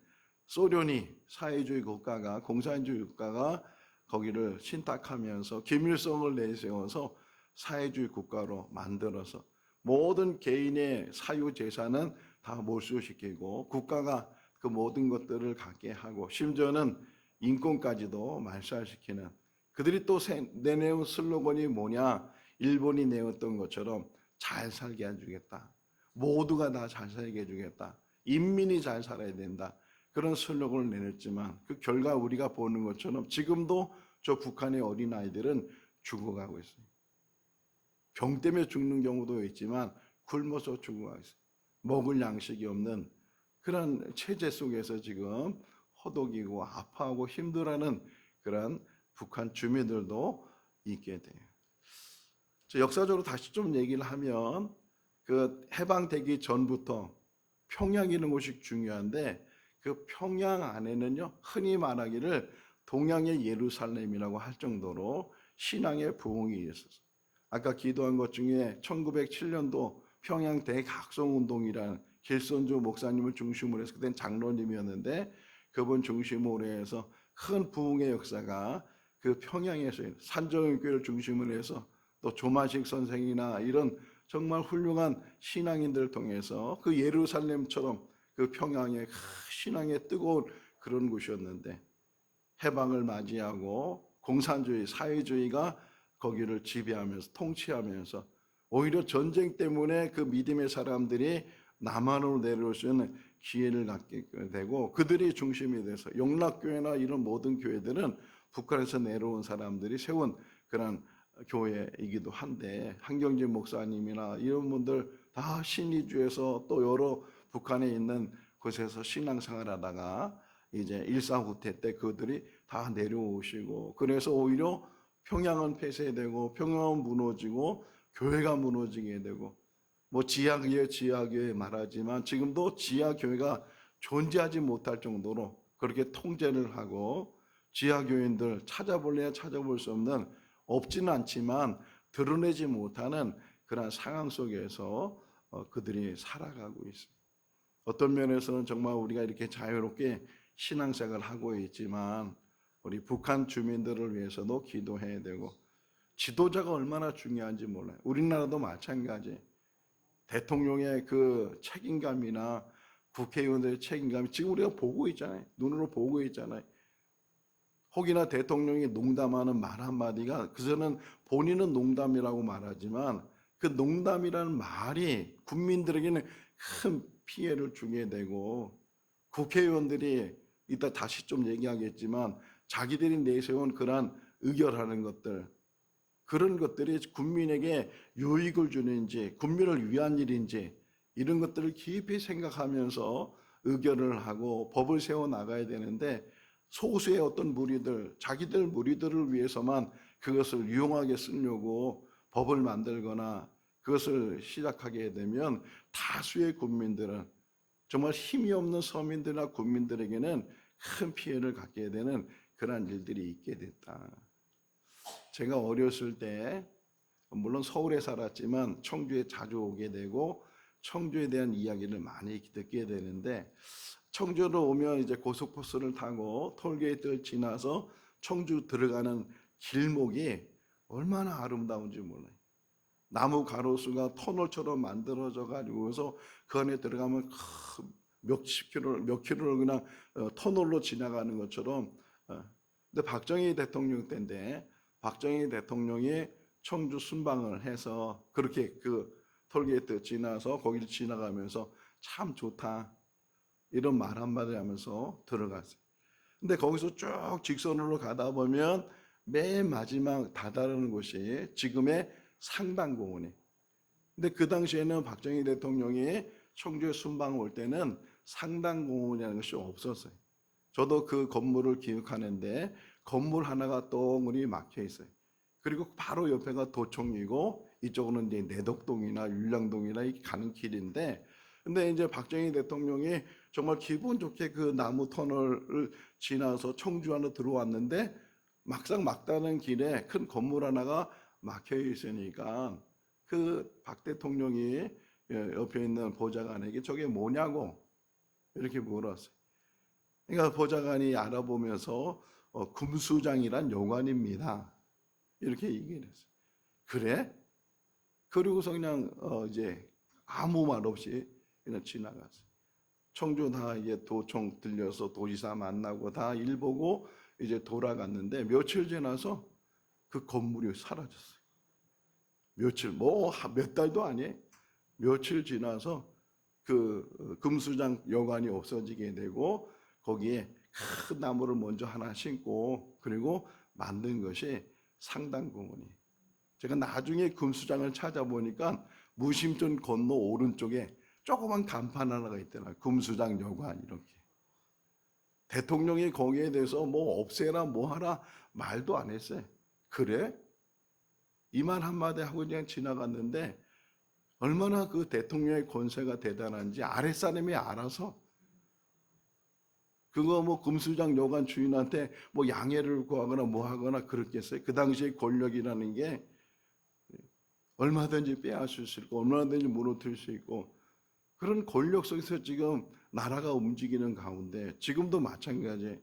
소련이 사회주의 국가가, 공산주의 국가가 거기를 신탁하면서 김일성을 내세워서 사회주의 국가로 만들어서 모든 개인의 사유 재산은 다 몰수시키고 국가가 그 모든 것들을 갖게 하고 심지어는 인권까지도 말살시키는, 그들이 또 내내온 슬로건이 뭐냐, 일본이 내었던 것처럼 잘 살게 해주겠다, 모두가 다 잘 살게 해주겠다, 인민이 잘 살아야 된다, 그런 슬로건을 내렸지만 그 결과 우리가 보는 것처럼 지금도 저 북한의 어린아이들은 죽어가고 있어요. 병 때문에 죽는 경우도 있지만 굶어서 죽어가고 있어요. 먹을 양식이 없는 그런 체제 속에서 지금 허덕이고 아파하고 힘들어하는 그런 북한 주민들도 있게 돼요. 역사적으로 다시 좀 얘기를 하면 그 해방되기 전부터 평양이라는 곳이 중요한데 그 평양 안에는요 흔히 말하기를 동양의 예루살렘이라고 할 정도로 신앙의 부흥이 있었어요. 아까 기도한 것 중에 1907년도 평양 대각성운동이라는 길선조 목사님을 중심으로 해서 그땐 장로님이었는데 그분 중심으로 해서 큰 부흥의 역사가 그 평양에서 산정교회를 중심으로 해서 또 조마식 선생이나 이런 정말 훌륭한 신앙인들을 통해서 그 예루살렘처럼 그 평양의 신앙의 뜨거운 그런 곳이었는데 해방을 맞이하고 공산주의, 사회주의가 거기를 지배하면서 통치하면서 오히려 전쟁 때문에 그 믿음의 사람들이 남한으로 내려올 수 있는 기회를 갖게 되고 그들이 중심이 돼서 영락교회나 이런 모든 교회들은 북한에서 내려온 사람들이 세운 그런 교회이기도 한데 한경진 목사님이나 이런 분들 다 신의주에서 또 여러 북한에 있는 곳에서 신앙생활하다가 이제 일사후퇴 때 그들이 다 내려오시고 그래서 오히려 평양은 폐쇄되고 평양은 무너지고 교회가 무너지게 되고 뭐 지하교회 말하지만 지금도 지하교회가 존재하지 못할 정도로 그렇게 통제를 하고 지하교인들 찾아볼래야 찾아볼 수 없는, 없지는 않지만 드러내지 못하는 그런 상황 속에서 그들이 살아가고 있어요. 어떤 면에서는 정말 우리가 이렇게 자유롭게 신앙생활을 하고 있지만 우리 북한 주민들을 위해서도 기도해야 되고, 지도자가 얼마나 중요한지 몰라요. 우리나라도 마찬가지. 대통령의 그 책임감이나 국회의원들의 책임감이 지금 우리가 보고 있잖아요. 눈으로 보고 있잖아요. 혹이나 대통령이 농담하는 말 한마디가, 그저는 본인은 농담이라고 말하지만 그 농담이라는 말이 국민들에게는 큰 피해를 주게 되고, 국회의원들이 이따 다시 좀 얘기하겠지만 자기들이 내세운 그러한 의결하는 것들, 그런 것들이 국민에게 유익을 주는지 국민을 위한 일인지 이런 것들을 깊이 생각하면서 의결을 하고 법을 세워 나가야 되는데, 소수의 어떤 무리들, 자기들 무리들을 위해서만 그것을 유용하게 쓰려고 법을 만들거나 그것을 시작하게 되면 다수의 국민들은, 정말 힘이 없는 서민들이나 국민들에게는 큰 피해를 갖게 되는 그러한 일들이 있게 됐다. 제가 어렸을 때 물론 서울에 살았지만 청주에 자주 오게 되고 청주에 대한 이야기를 많이 듣게 되는데, 청주로 오면 이제 고속버스를 타고 톨게이트를 지나서 청주 들어가는 길목이 얼마나 아름다운지 몰라요. 나무 가로수가 터널처럼 만들어져 가지고서 그 안에 들어가면 몇 킬로를 그냥 터널로 지나가는 것처럼. 근데 박정희 대통령 때인데, 박정희 대통령이 청주 순방을 해서 그렇게 그 톨게이트 지나서 거기를 지나가면서 참 좋다 이런 말 한마디 하면서 들어갔어요. 근데 거기서 쭉 직선으로 가다 보면 맨 마지막 다다르는 곳이 지금의 상당공원이에요. 근데 그 당시에는 박정희 대통령이 청주에 순방 올 때는 상당공원이라는 것이 없었어요. 저도 그 건물을 기억하는데 건물 하나가 똥으로 막혀 있어요. 그리고 바로 옆에가 도청이고 이쪽은 이제 내덕동이나 율량동이나 가는 길인데, 근데 이제 박정희 대통령이 정말 기분 좋게 그 나무 터널을 지나서 청주 안으로 들어왔는데, 막상 막다른 길에 큰 건물 하나가 막혀 있으니까 그 박 대통령이 옆에 있는 보좌관에게 저게 뭐냐고 이렇게 물었어요. 그러니까 보좌관이 알아보면서 금수장이란 요관입니다 이렇게 얘기를 했어요. 그래? 그리고서 그냥 이제 아무 말 없이 그냥 지나갔어요. 청주 다 이제 도청 들려서 도지사 만나고 다 일 보고 이제 돌아갔는데, 며칠 지나서 그 건물이 사라졌어요. 며칠, 몇 달도 아니에요. 며칠 지나서 그 금수장 여관이 없어지게 되고 거기에 큰 나무를 먼저 하나 심고 그리고 만든 것이 상당공원이에요. 제가 나중에 금수장을 찾아보니까 무심천 건너 오른쪽에 조그만 간판 하나가 있더라고요. 금수장 여관 이렇게. 대통령이 거기에 대해서 뭐 없애라 뭐 하라 말도 안 했어요. 그래? 이 말 한마디 하고 그냥 지나갔는데, 얼마나 그 대통령의 권세가 대단한지 아랫사람이 알아서 그거 뭐 금수장 여관 주인한테 뭐 양해를 구하거나 뭐 하거나 그렇겠어요. 그 당시에 권력이라는 게 얼마든지 빼앗을 수 있고 얼마든지 무너뜨릴 수 있고, 그런 권력 속에서 지금 나라가 움직이는 가운데 지금도 마찬가지.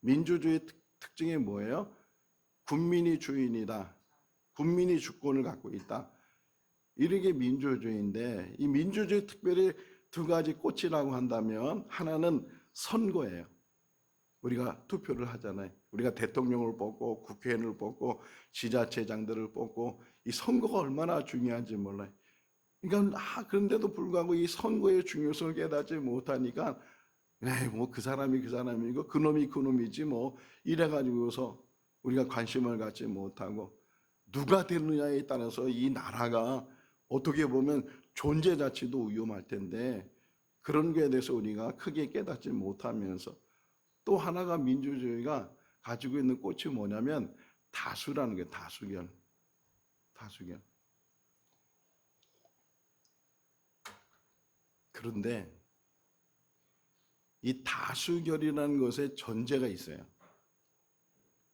민주주의 특징이 뭐예요? 국민이 주인이다. 국민이 주권을 갖고 있다. 이런 게 민주주의인데, 이 민주주의 특별히 두 가지 꽃이라고 한다면 하나는 선거예요. 우리가 투표를 하잖아요. 우리가 대통령을 뽑고 국회의원을 뽑고 지자체장들을 뽑고, 이 선거가 얼마나 중요한지 몰라요. 그러니까 그런데도 불구하고 이 선거의 중요성을 깨닫지 못하니까 뭐 그 사람이 그 사람이고 그놈이 그놈이지 뭐 이래가지고서 우리가 관심을 갖지 못하고, 누가 되느냐에 따라서 이 나라가 어떻게 보면 존재 자체도 위험할 텐데 그런 거에 대해서 우리가 크게 깨닫지 못하면서, 또 하나가 민주주의가 가지고 있는 꽃이 뭐냐면 다수라는 게 다수결. 그런데 이 다수결이라는 것에 전제가 있어요.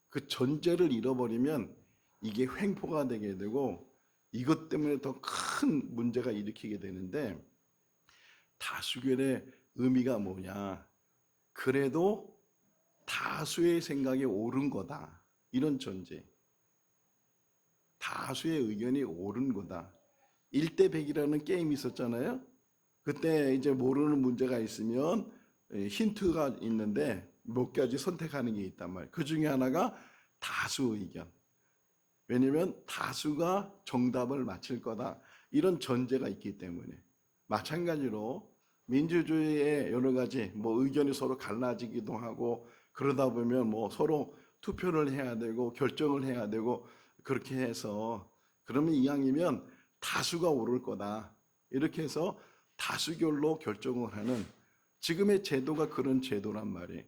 그 전제를 잃어버리면 이게 횡포가 되게 되고 이것 때문에 더 큰 문제가 일으키게 되는데, 다수결의 의미가 뭐냐? 그래도 다수의 생각이 옳은 거다. 이런 전제. 다수의 의견이 옳은 거다. 1대 100이라는 게임이 있었잖아요. 그때 이제 모르는 문제가 있으면 힌트가 있는데 몇 가지 선택하는 게 있단 말이에요. 그 중에 하나가 다수 의견. 왜냐면 다수가 정답을 맞힐 거다. 이런 전제가 있기 때문에. 마찬가지로 민주주의의 여러 가지 의견이 서로 갈라지기도 하고, 그러다 보면 서로 투표를 해야 되고 결정을 해야 되고, 그렇게 해서 그러면 이왕이면 다수가 오를 거다. 이렇게 해서 다수결로 결정을 하는 지금의 제도가 그런 제도란 말이에요.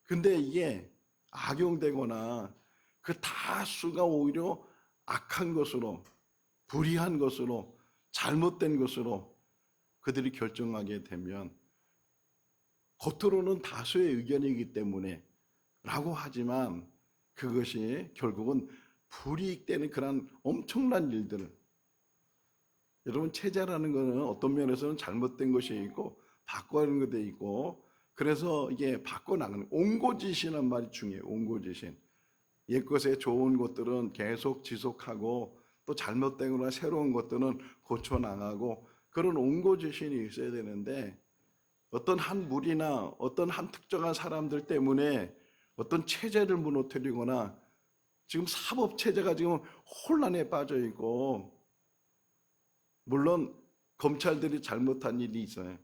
근데 이게 악용되거나 그 다수가 오히려 악한 것으로, 불의한 것으로, 잘못된 것으로 그들이 결정하게 되면, 겉으로는 다수의 의견이기 때문에 라고 하지만 그것이 결국은 불이익되는 그런 엄청난 일들을, 여러분 체제라는 것은 어떤 면에서는 잘못된 것이 있고 바꿔야 하는 것도 있고, 그래서 이게 바꿔나가는 옹고지신한 말이 중요해요. 옹고지신. 옛것에 좋은 것들은 계속 지속하고 또 잘못되거나 새로운 것들은 고쳐나가고, 그런 옹고지신이 있어야 되는데, 어떤 한 무리나 어떤 한 특정한 사람들 때문에 어떤 체제를 무너뜨리거나, 지금 사법체제가 지금 혼란에 빠져 있고, 물론 검찰들이 잘못한 일이 있어요.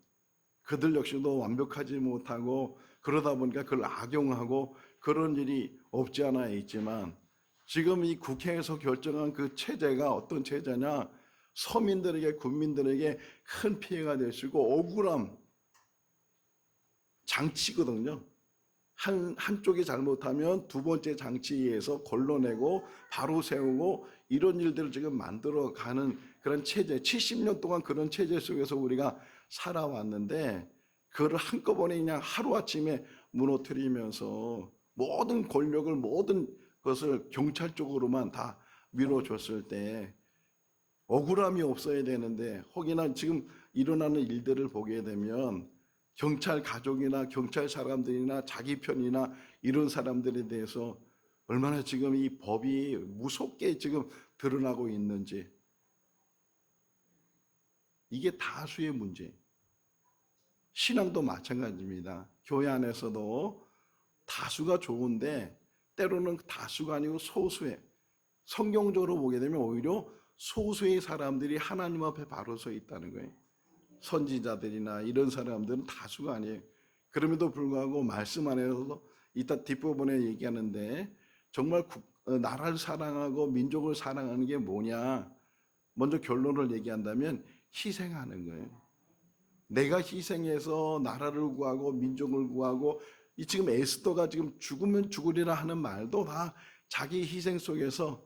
그들 역시도 완벽하지 못하고 그러다 보니까 그걸 악용하고 그런 일이 없지 않아 있지만, 지금 이 국회에서 결정한 그 체제가 어떤 체제냐? 서민들에게, 국민들에게 큰 피해가 될 수 있고 억울함, 장치거든요. 한쪽이 잘못하면 두 번째 장치에서 걸러내고 바로 세우고, 이런 일들을 지금 만들어가는 그런 체제, 70년 동안 그런 체제 속에서 우리가 살아왔는데, 그거를 한꺼번에 그냥 하루아침에 무너뜨리면서 모든 권력을, 모든 것을 경찰 쪽으로만 다 밀어줬을 때 억울함이 없어야 되는데, 혹이나 지금 일어나는 일들을 보게 되면 경찰 가족이나 경찰 사람들이나 자기 편이나 이런 사람들에 대해서 얼마나 지금 이 법이 무섭게 지금 드러나고 있는지, 이게 다수의 문제. 신앙도 마찬가지입니다. 교회 안에서도 다수가 좋은데 때로는 다수가 아니고 소수의, 성경적으로 보게 되면 오히려 소수의 사람들이 하나님 앞에 바로 서 있다는 거예요. 선지자들이나 이런 사람들은 다수가 아니에요. 그럼에도 불구하고 말씀 안에서도 이따 뒷부분에 얘기하는데, 정말 나라를 사랑하고 민족을 사랑하는 게 뭐냐? 먼저 결론을 얘기한다면 희생하는 거예요. 내가 희생해서 나라를 구하고 민족을 구하고, 이 지금 에스더가 지금 죽으면 죽으리라 하는 말도 다 자기 희생 속에서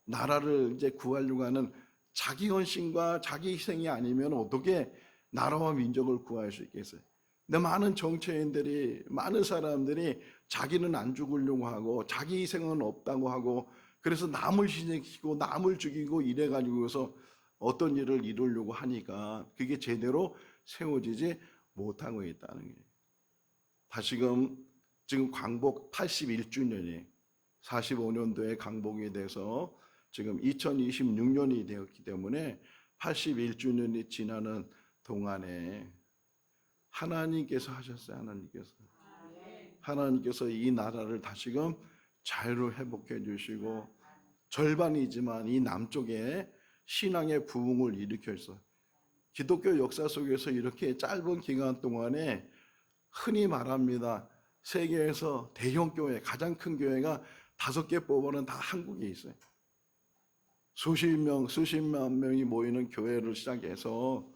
나라를 이제 구하려고 하는 자기 헌신과 자기 희생이 아니면 어떻게 나라와 민족을 구할 수 있겠어요? 근데 많은 정치인들이, 많은 사람들이 자기는 안 죽으려고 하고 자기 희생은 없다고 하고, 그래서 남을 희생시키고 남을 죽이고 이래가지고서 어떤 일을 이루려고 하니까 그게 제대로 세워지지 못하고 있다는 거예요. 다시금 지금 광복 81주년이 45년도에 광복이 돼서 지금 2026년이 되었기 때문에 81주년이 지나는 동안에 하나님께서 하셨어요. 하나님께서 이 나라를 다시금 자유로 회복해 주시고, 절반이지만 이 남쪽에 신앙의 부흥을 일으켰어요. 기독교 역사 속에서 이렇게 짧은 기간 동안에 흔히 말합니다. 세계에서 대형 교회, 가장 큰 교회가 5개 뽑아는 다 한국에 있어요. 수십만 명이 모이는 교회를 시작해서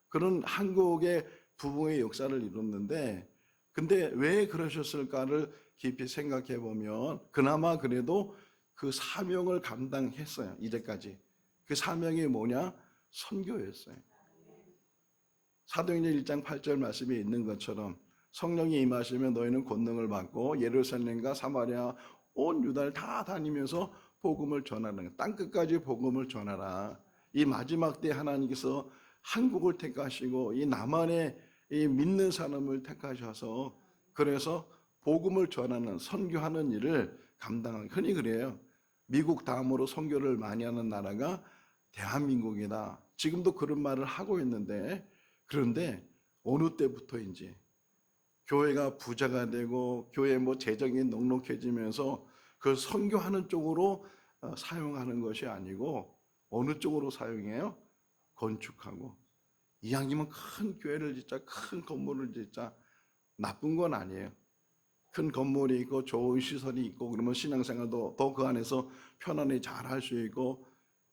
그런 한국의 부흥의 역사를 이뤘는데, 근데 왜 그러셨을까를 깊이 생각해 보면 그나마 그래도 그 사명을 감당했어요. 이제까지. 그 사명이 뭐냐? 선교였어요. 사도행전 1장 8절 말씀에 있는 것처럼 성령이 임하시면 너희는 권능을 받고 예루살렘과 사마리아 온 유다를 다 다니면서 복음을 전하는 거예요. 땅끝까지 복음을 전하라. 이 마지막 때 하나님께서 한국을 택하시고 이 남한의 이 믿는 사람을 택하셔서 그래서 복음을 전하는 선교하는 일을 감당하는, 흔히 그래요. 미국 다음으로 선교를 많이 하는 나라가 대한민국이다. 지금도 그런 말을 하고 있는데, 그런데 어느 때부터인지 교회가 부자가 되고 교회 뭐 재정이 넉넉해지면서 그 선교하는 쪽으로 사용하는 것이 아니고 어느 쪽으로 사용해요? 건축하고. 이왕이면 큰 교회를 짓자, 큰 건물을 짓자. 나쁜 건 아니에요. 큰 건물이 있고 좋은 시설이 있고 그러면 신앙생활도 더 그 안에서 편안히 잘 할 수 있고,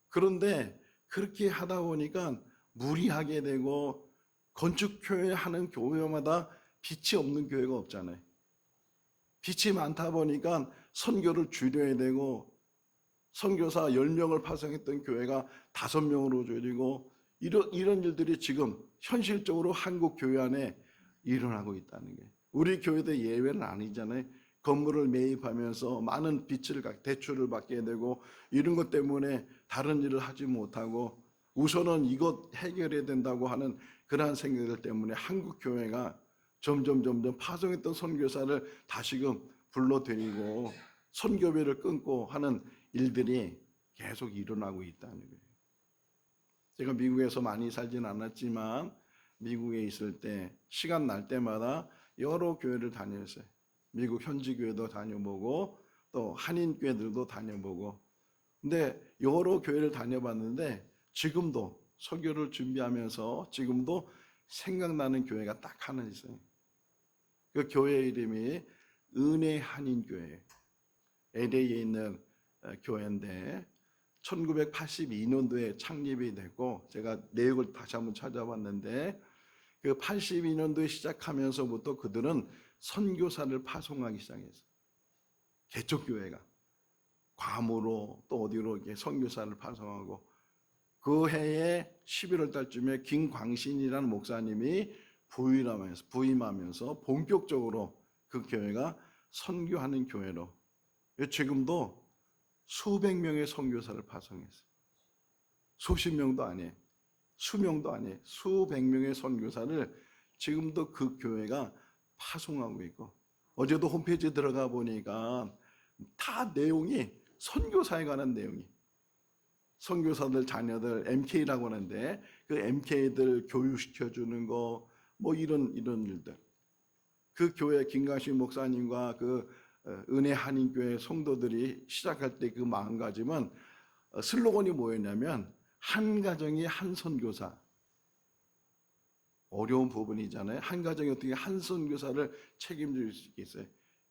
그런데 그렇게 하다 보니까 무리하게 되고 건축교회 하는 교회마다 빛이 없는 교회가 없잖아요. 빛이 많다 보니까 선교를 줄여야 되고 선교사 10명을 파송했던 교회가 5명으로 줄이고 이런 일들이 지금 현실적으로 한국 교회 안에 일어나고 있다는 게, 우리 교회도 예외는 아니잖아요. 건물을 매입하면서 많은 대출을 받게 되고 이런 것 때문에 다른 일을 하지 못하고 우선은 이것 해결해야 된다고 하는 그러한 생각들 때문에 한국 교회가 점점 파송했던 선교사를 다시금 불러들이고 선교비를 끊고 하는 일들이 계속 일어나고 있다는 거예요. 제가 미국에서 많이 살진 않았지만 미국에 있을 때 시간 날 때마다 여러 교회를 다녔어요. 미국 현지 교회도 다녀보고 또 한인 교회들도 다녀보고. 근데 여러 교회를 다녀봤는데 지금도 설교를 준비하면서 지금도 생각나는 교회가 딱 하나 있어요. 그 교회 이름이 은혜 한인 교회, LA에 있는 교회인데 1982년도에 창립이 됐고, 제가 내용을 다시 한번 찾아봤는데 그 82년도에 시작하면서부터 그들은 선교사를 파송하기 시작했어요. 개척교회가 괌으로 또 어디로 이렇게 선교사를 파송하고, 그 해에 11월 달쯤에 김광신이라는 목사님이 부임하면서 본격적으로 그 교회가 선교하는 교회로, 지금도 수백 명의 선교사를 파송했어요. 수십 명도 아니에요. 수명도 아니에요. 수백 명의 선교사를 지금도 그 교회가 파송하고 있고, 어제도 홈페이지에 들어가 보니까 다 내용이 선교사에 관한 내용이, 선교사들 자녀들 MK라고 하는데 그 MK들 교육시켜주는 거 뭐 이런 일들. 그 교회 김광식 목사님과 그 은혜 한인교회 성도들이 시작할 때 그 마음가짐은 슬로건이 뭐였냐면 한 가정이 한 선교사. 어려운 부분이잖아요. 한 가정이 어떻게 한 선교사를 책임질 수 있겠어요.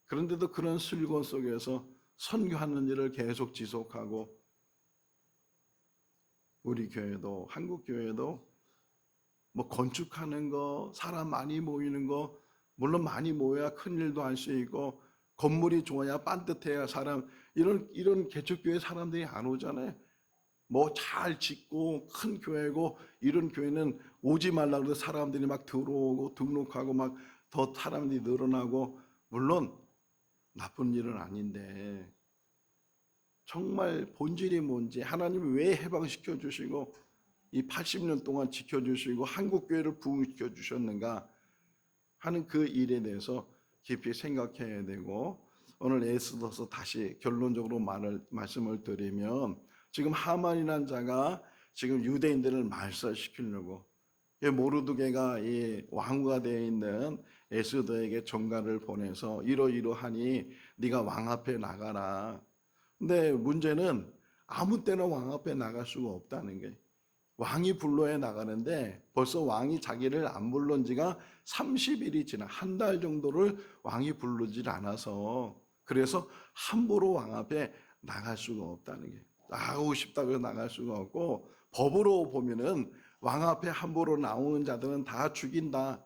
그런데도 그런 슬로건 속에서 선교하는 일을 계속 지속하고, 우리 교회도 한국 교회도 뭐 건축하는 거, 사람 많이 모이는 거, 물론 많이 모여야 큰 일도 할 수 있고 건물이 좋아야 반듯해야 사람, 이런 개척교회 사람들이 안 오잖아요. 뭐 잘 짓고 큰 교회고 이런 교회는 오지 말라 그래도 사람들이 막 들어오고 등록하고 막 더 사람들이 늘어나고, 물론 나쁜 일은 아닌데 정말 본질이 뭔지, 하나님이 왜 해방시켜 주시고 이 80년 동안 지켜주시고 한국교회를 부흥시켜 주셨는가 하는 그 일에 대해서 깊이 생각해야 되고, 오늘 에스더서 다시 결론적으로 말씀을 드리면, 지금 하만이라는 자가 지금 유대인들을 말살시키려고 모르드게가 이 왕후가 되어 있는 에스더에게 전가를 보내서 이러이러하니 네가 왕 앞에 나가라. 근데 문제는 아무 때나 왕 앞에 나갈 수가 없다는 게, 왕이 불러야 나가는데 벌써 왕이 자기를 안 불른 지가 30일이 지나 한 달 정도를 왕이 부르질 않아서, 그래서 함부로 왕 앞에 나갈 수가 없다는 게, 나가고 싶다고 해서 나갈 수가 없고, 법으로 보면은 왕 앞에 함부로 나오는 자들은 다 죽인다.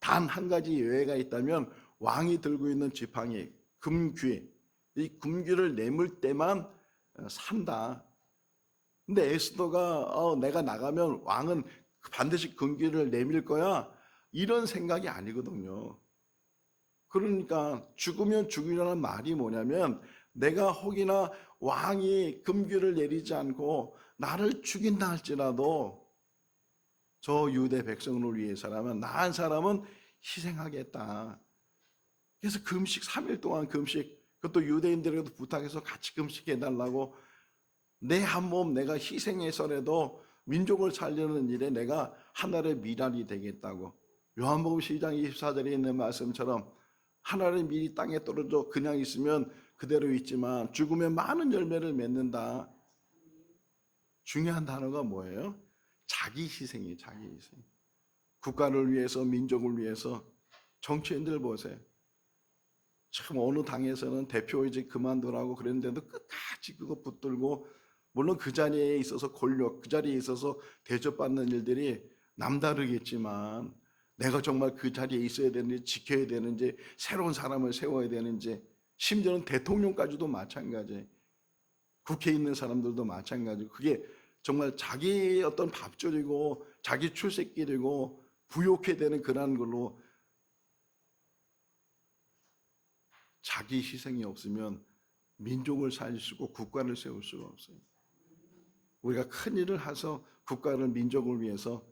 단 한 가지 예외가 있다면 왕이 들고 있는 지팡이, 금귀, 이 금귀를 내밀 때만 산다. 근데 에스더가 내가 나가면 왕은 반드시 금귀를 내밀 거야, 이런 생각이 아니거든요. 그러니까 죽으면 죽이라는 말이 뭐냐면 내가 혹이나 왕이 금귀를 내리지 않고 나를 죽인다 할지라도 저 유대 백성을 위해서라면 나 한 사람은 희생하겠다. 그래서 금식 3일 동안 금식, 그것도 유대인들에게도 부탁해서 같이 금식해달라고, 내 한 몸 내가 희생해서라도 민족을 살리는 일에 내가 하나의 미랄이 되겠다고. 요한복음 12장 24절에 있는 말씀처럼 하나의 밀이 땅에 떨어져 그냥 있으면 그대로 있지만 죽으면 많은 열매를 맺는다. 중요한 단어가 뭐예요? 자기 희생이에요. 자기 희생. 국가를 위해서, 민족을 위해서. 정치인들 보세요. 참 어느 당에서는 대표 이제 그만두라고 그랬는데도 끝까지 그거 붙들고, 물론 그 자리에 있어서 권력, 그 자리에 있어서 대접받는 일들이 남다르겠지만 내가 정말 그 자리에 있어야 되는지, 지켜야 되는지, 새로운 사람을 세워야 되는지, 심지어는 대통령까지도 마찬가지, 국회에 있는 사람들도 마찬가지고, 그게 정말 자기 어떤 밥줄이고 자기 출세길이고 부욕해 되는 그런 걸로 자기 희생이 없으면 민족을 살릴 수 있고 국가를 세울 수가 없어요. 우리가 큰 일을 해서 국가를, 민족을 위해서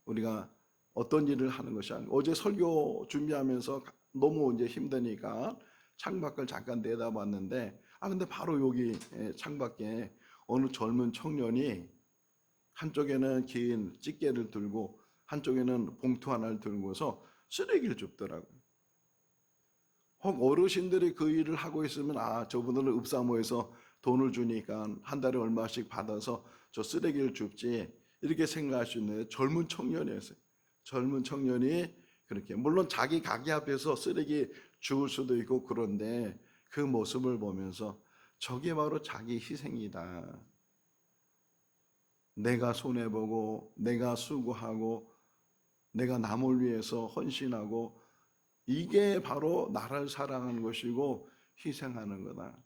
우리가 어떤 일을 하는 것이 아니고, 어제 설교 준비하면서 너무 이제 힘드니까 창밖을 잠깐 내다봤는데, 근데 바로 여기 창밖에 어느 젊은 청년이 한쪽에는 긴 찌개를 들고 한쪽에는 봉투 하나를 들고서 쓰레기를 줍더라고요. 혹 어르신들이 그 일을 하고 있으면 저분들은 읍사모에서 돈을 주니까 한 달에 얼마씩 받아서 저 쓰레기를 줍지, 이렇게 생각할 수 있는데 젊은 청년이었어요. 젊은 청년이 그렇게, 물론 자기 가게 앞에서 쓰레기 주울 수도 있고 그런데 그 모습을 보면서 저게 바로 자기 희생이다. 내가 손해보고 내가 수고하고 내가 남을 위해서 헌신하고, 이게 바로 나를 사랑하는 것이고 희생하는 거다.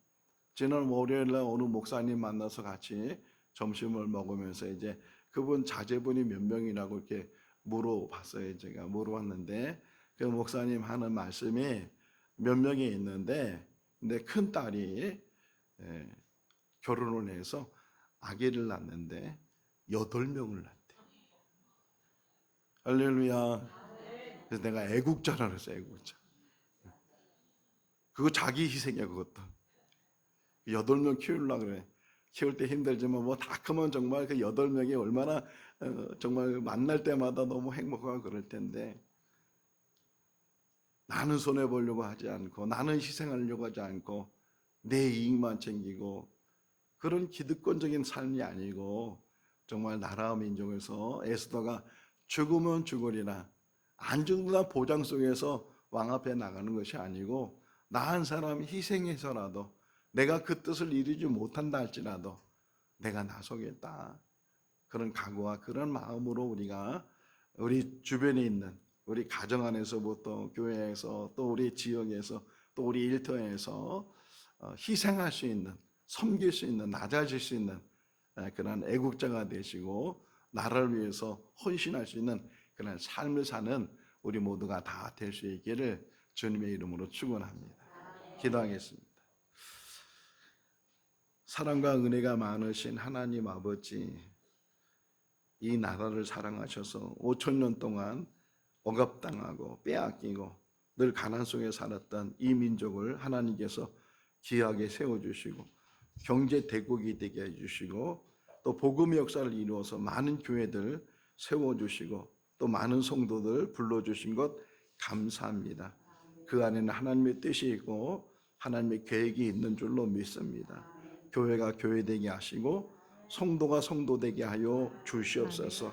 지난 월요일날 어느 목사님 만나서 같이 점심을 먹으면서 이제 그분 자제분이 몇 명이라고 이렇게 물어봤어요. 제가 물어봤는데 그 목사님 하는 말씀이 몇 명이 있는데, 근데 큰 딸이 결혼을 해서 아기를 낳는데 8명을 낳대. 할렐루야. 그래서 내가 애국자라 그랬어. 애국자. 그거 자기 희생이야. 그것도 8명 키우려고 그래. 키울 때 힘들지만 뭐 다 크면 정말 그 8명이 얼마나 정말 만날 때마다 너무 행복하고 그럴 텐데, 나는 손해보려고 하지 않고 나는 희생하려고 하지 않고 내 이익만 챙기고 그런 기득권적인 삶이 아니고, 정말 나라와 민족에서 에스더가 죽으면 죽으리라, 안중근한 보장 속에서 왕 앞에 나가는 것이 아니고, 나 한 사람이 희생해서라도 내가 그 뜻을 이루지 못한다 할지라도 내가 나서겠다. 그런 각오와 그런 마음으로 우리가 우리 주변에 있는, 우리 가정 안에서부터 교회에서 또 우리 지역에서 또 우리 일터에서 희생할 수 있는, 섬길 수 있는, 낮아질 수 있는 그런 애국자가 되시고 나라를 위해서 헌신할 수 있는 그런 삶을 사는 우리 모두가 다 될 수 있기를 주님의 이름으로 축원합니다. 기도하겠습니다. 사랑과 은혜가 많으신 하나님 아버지, 이 나라를 사랑하셔서 5,000년 동안 억압당하고 빼앗기고 늘 가난 속에 살았던 이 민족을 하나님께서 귀하게 세워주시고 경제 대국이 되게 해주시고 또 복음의 역사를 이루어서 많은 교회들 세워주시고 또 많은 성도들 불러주신 것 감사합니다. 그 안에는 하나님의 뜻이 있고 하나님의 계획이 있는 줄로 믿습니다. 교회가 교회되게 하시고 성도가 성도되게 하여 주시옵소서.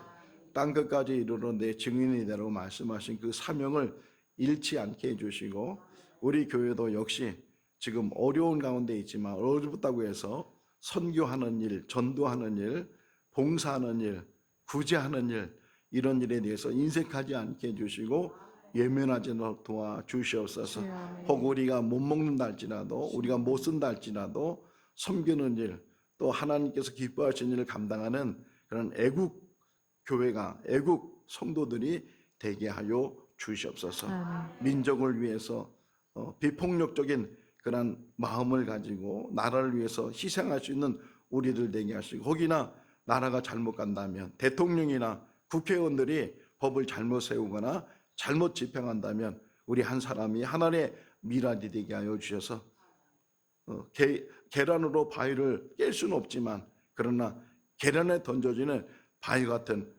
땅끝까지 이르러 내 증인이 되라고 말씀하신 그 사명을 잃지 않게 해주시고, 우리 교회도 역시 지금 어려운 가운데 있지만 어렵다고 해서 선교하는 일, 전도하는 일, 봉사하는 일, 구제하는 일, 이런 일에 대해서 인색하지 않게 해주시고 예면하지 도와 주시옵소서. 혹 우리가 못 먹는다 할지라도, 우리가 못 쓴다 할지라도 섬기는 일, 또 하나님께서 기뻐하시는 일을 감당하는 그런 애국 교회가, 애국 성도들이 되게 하여 주시옵소서. 민족을 위해서 비폭력적인 그런 마음을 가지고 나라를 위해서 희생할 수 있는 우리들 되게 하시고, 혹이나 나라가 잘못 간다면 대통령이나 국회의원들이 법을 잘못 세우거나 잘못 집행한다면 우리 한 사람이 하나님의 미랄이 되게 하여 주셔서 계란으로 바위를 깰 수는 없지만, 그러나 계란에 던져지는 바위 같은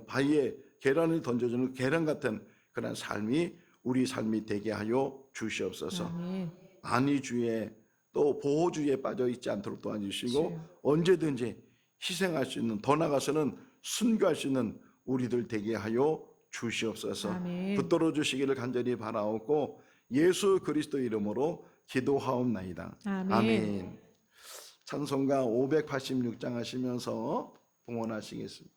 바위에 계란을 던져주는 계란 같은 그런 삶이 우리 삶이 되게 하여 주시옵소서. 아멘. 안위주의에 또 보호주의에 빠져 있지 않도록 도와주시고, 언제든지 희생할 수 있는, 더 나아가서는 순교할 수 있는 우리들 되게 하여 주시옵소서. 아멘. 붙들어 주시기를 간절히 바라옵고 예수 그리스도 이름으로 기도하옵나이다. 아멘. 아멘. 찬송가 586장 하시면서 봉헌하시겠습니다.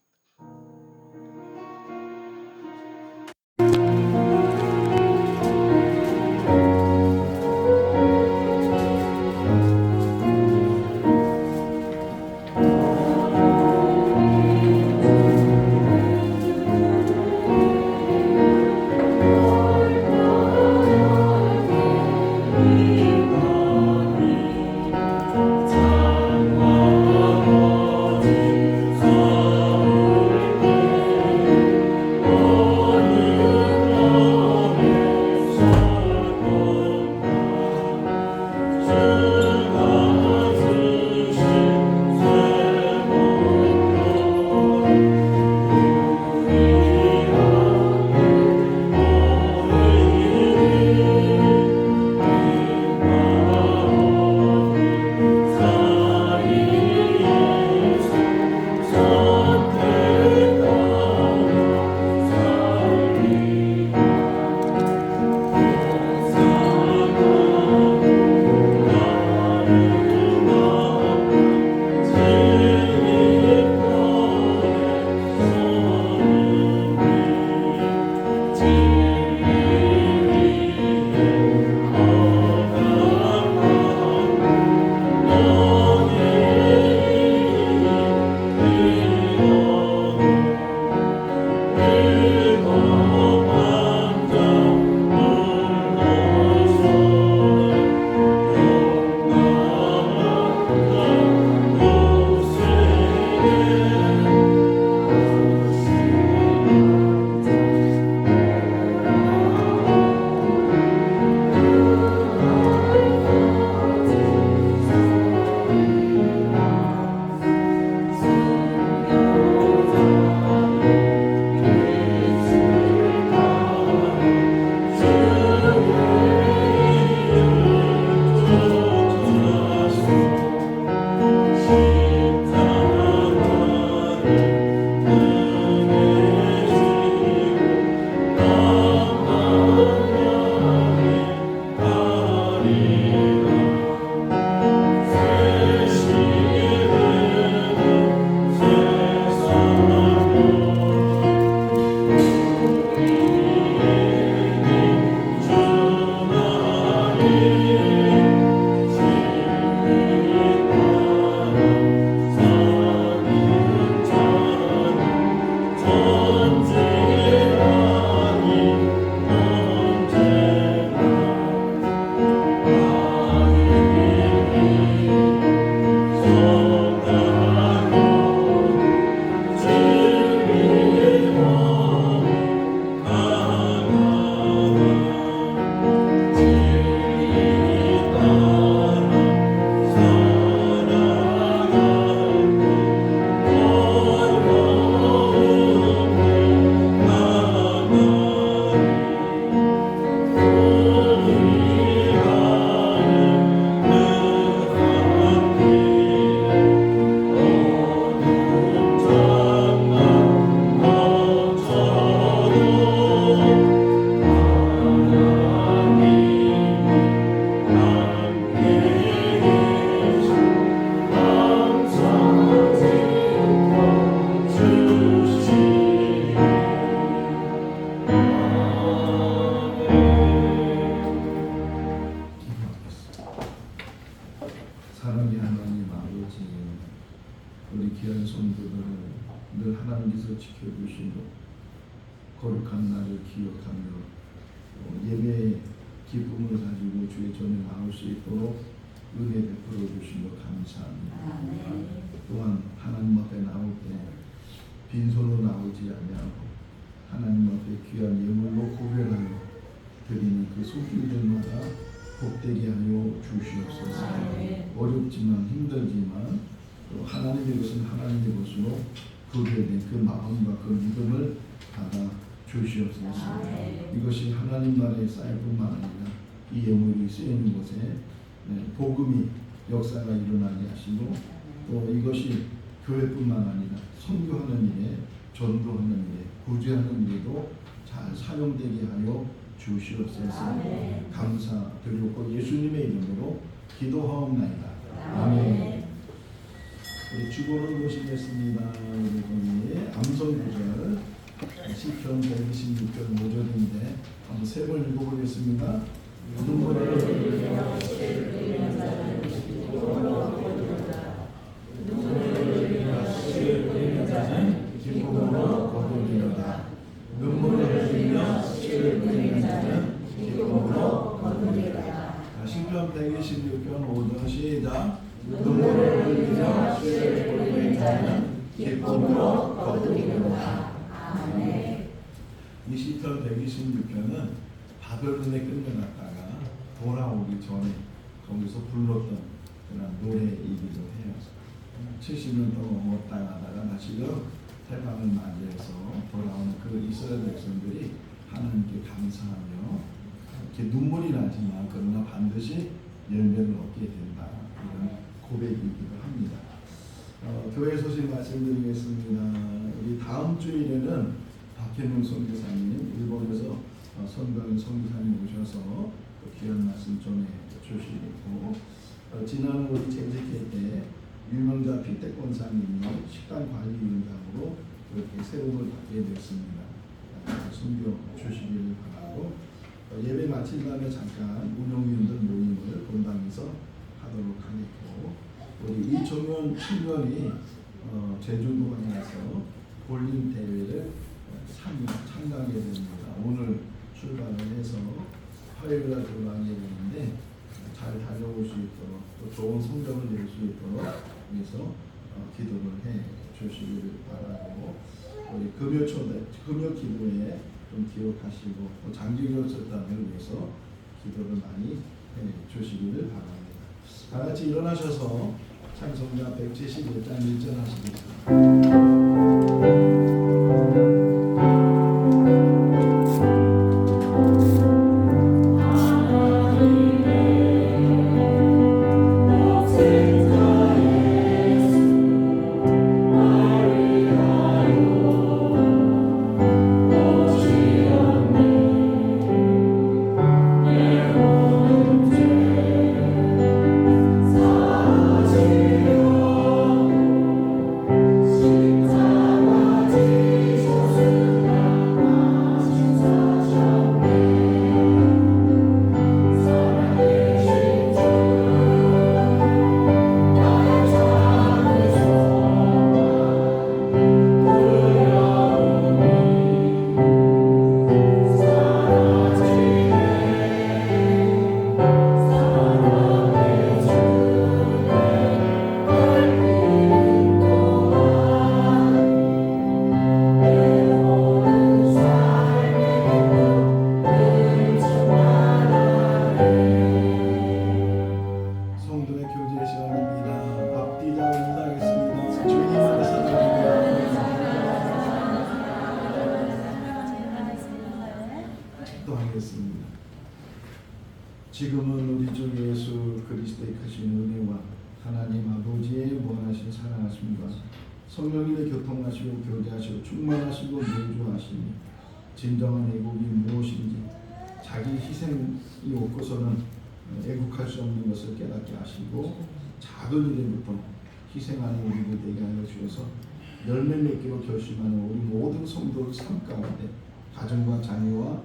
사랑의 하나님 아버지, 우리 귀한 성도들을 늘 하나님께서 지켜주시고 거룩한 날을 기억하며 예배 기쁨을 가지고 주의 전에 나올 수 있도록 은혜 베풀어 주신 것 감사합니다. 또한 하나님 앞에 나올 때 빈손으로 나오지 아니하고 하나님 앞에 귀한 예물로 구별하여 드리는 그 손길들마다 복되게 하여 주시옵소서. 어렵지만 힘들지만 또 하나님의 것은 하나님의 것으로 구별된 그 마음과 그 믿음을 받아 주시옵소서. 이것이 하나님 나라에 쌓일 뿐만 아니라 이 예물이 쓰이는 곳에 복음이 역사가 일어나게 하시고 또 이것이 교회뿐만 아니라 선교하는 일에 전도하는 일에 구제하는 일에도 잘 사용되게 하여 주시옵소서. 감사드리고 예수님의 이름으로 기도하옵나이다. 아멘. 우리 주보를 모시겠습니다. 우리 암송 구절 시편 126편 5절인데 한번 세 번 읽어보겠습니다. 눈물을 흘리며 시를 그리는 자는 기쁨으로 거두리로다. 눈물을 흘리며 시를 그리는 자는 기쁨으로 거두리로다. 눈물을 흘리며 시를 그리는 자는 기쁨으로 거두리로다. 시편 126편 5절 시작. 눈물을 흘리며 시를 그리는 자는 기쁨으로 거두리로다. 아멘. 이 시편 126편은 바벨론에 끌려갔다가 돌아오기 전에 거기서 불렀던 그런 노래이기도 해요. 70년 동안 못 당하다가 다시금 태방을 맞이해서 돌아오는 그 이스라엘 백성들이 하나님께 감사하며 이렇게 눈물이 나지만 그러나 반드시 열매를 얻게 된다. 이런 고백이기도 합니다. 교회 소식 말씀드리겠습니다. 우리 다음 주일에는 박혜명 선교사님 일본에서 선교하는 선교사님 오셔서 귀한 말씀 전해 주시고 지난 우리 쟁직회 때 유명자 피태권사님이 식단관리위원장으로 그렇게 세움을 받게 됐습니다. 선교 주시기를 바라고 예배 마친 다음에 잠깐 운영위원들 모임을 본당에서 하도록 하겠고 우리 이종현 청년이 제주도에 가서 볼링 대회를 참가하게 됩니다. 오늘 출발을 해서 화요일날 돌아가게 되는데 잘 다녀올 수 있도록 또 좋은 성적을 낼 수 있도록 위해서 기도를 해 주시기를 바라고 우리 금요 기도에 좀 기억하시고 또 장기교 설단을 위해서 기도를 많이 해 주시기를 바랍니다. 다 같이 일어나셔서 찬송가 171장 1절 하시겠습니다. 지금은 우리 주 예수 그리스도의 크신 은혜와 하나님 아버지의 무한하신 사랑하심과 성령님의 교통하시고 교제하시고 충만하시고 내주하시니 진정한 애국이 무엇인지 자기 희생이 없고서는 애국할 수 없는 것을 깨닫게 하시고 작은 일에부터 희생하는 우리들 되게 하여 주셔서 열매 맺기로 결심하는 우리 모든 성도들 삶 가운데 가정과 자녀와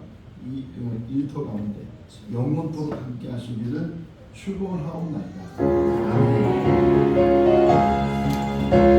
일터 가운데 영원토록 함께 하시기를 축원하옵나이다. 아멘.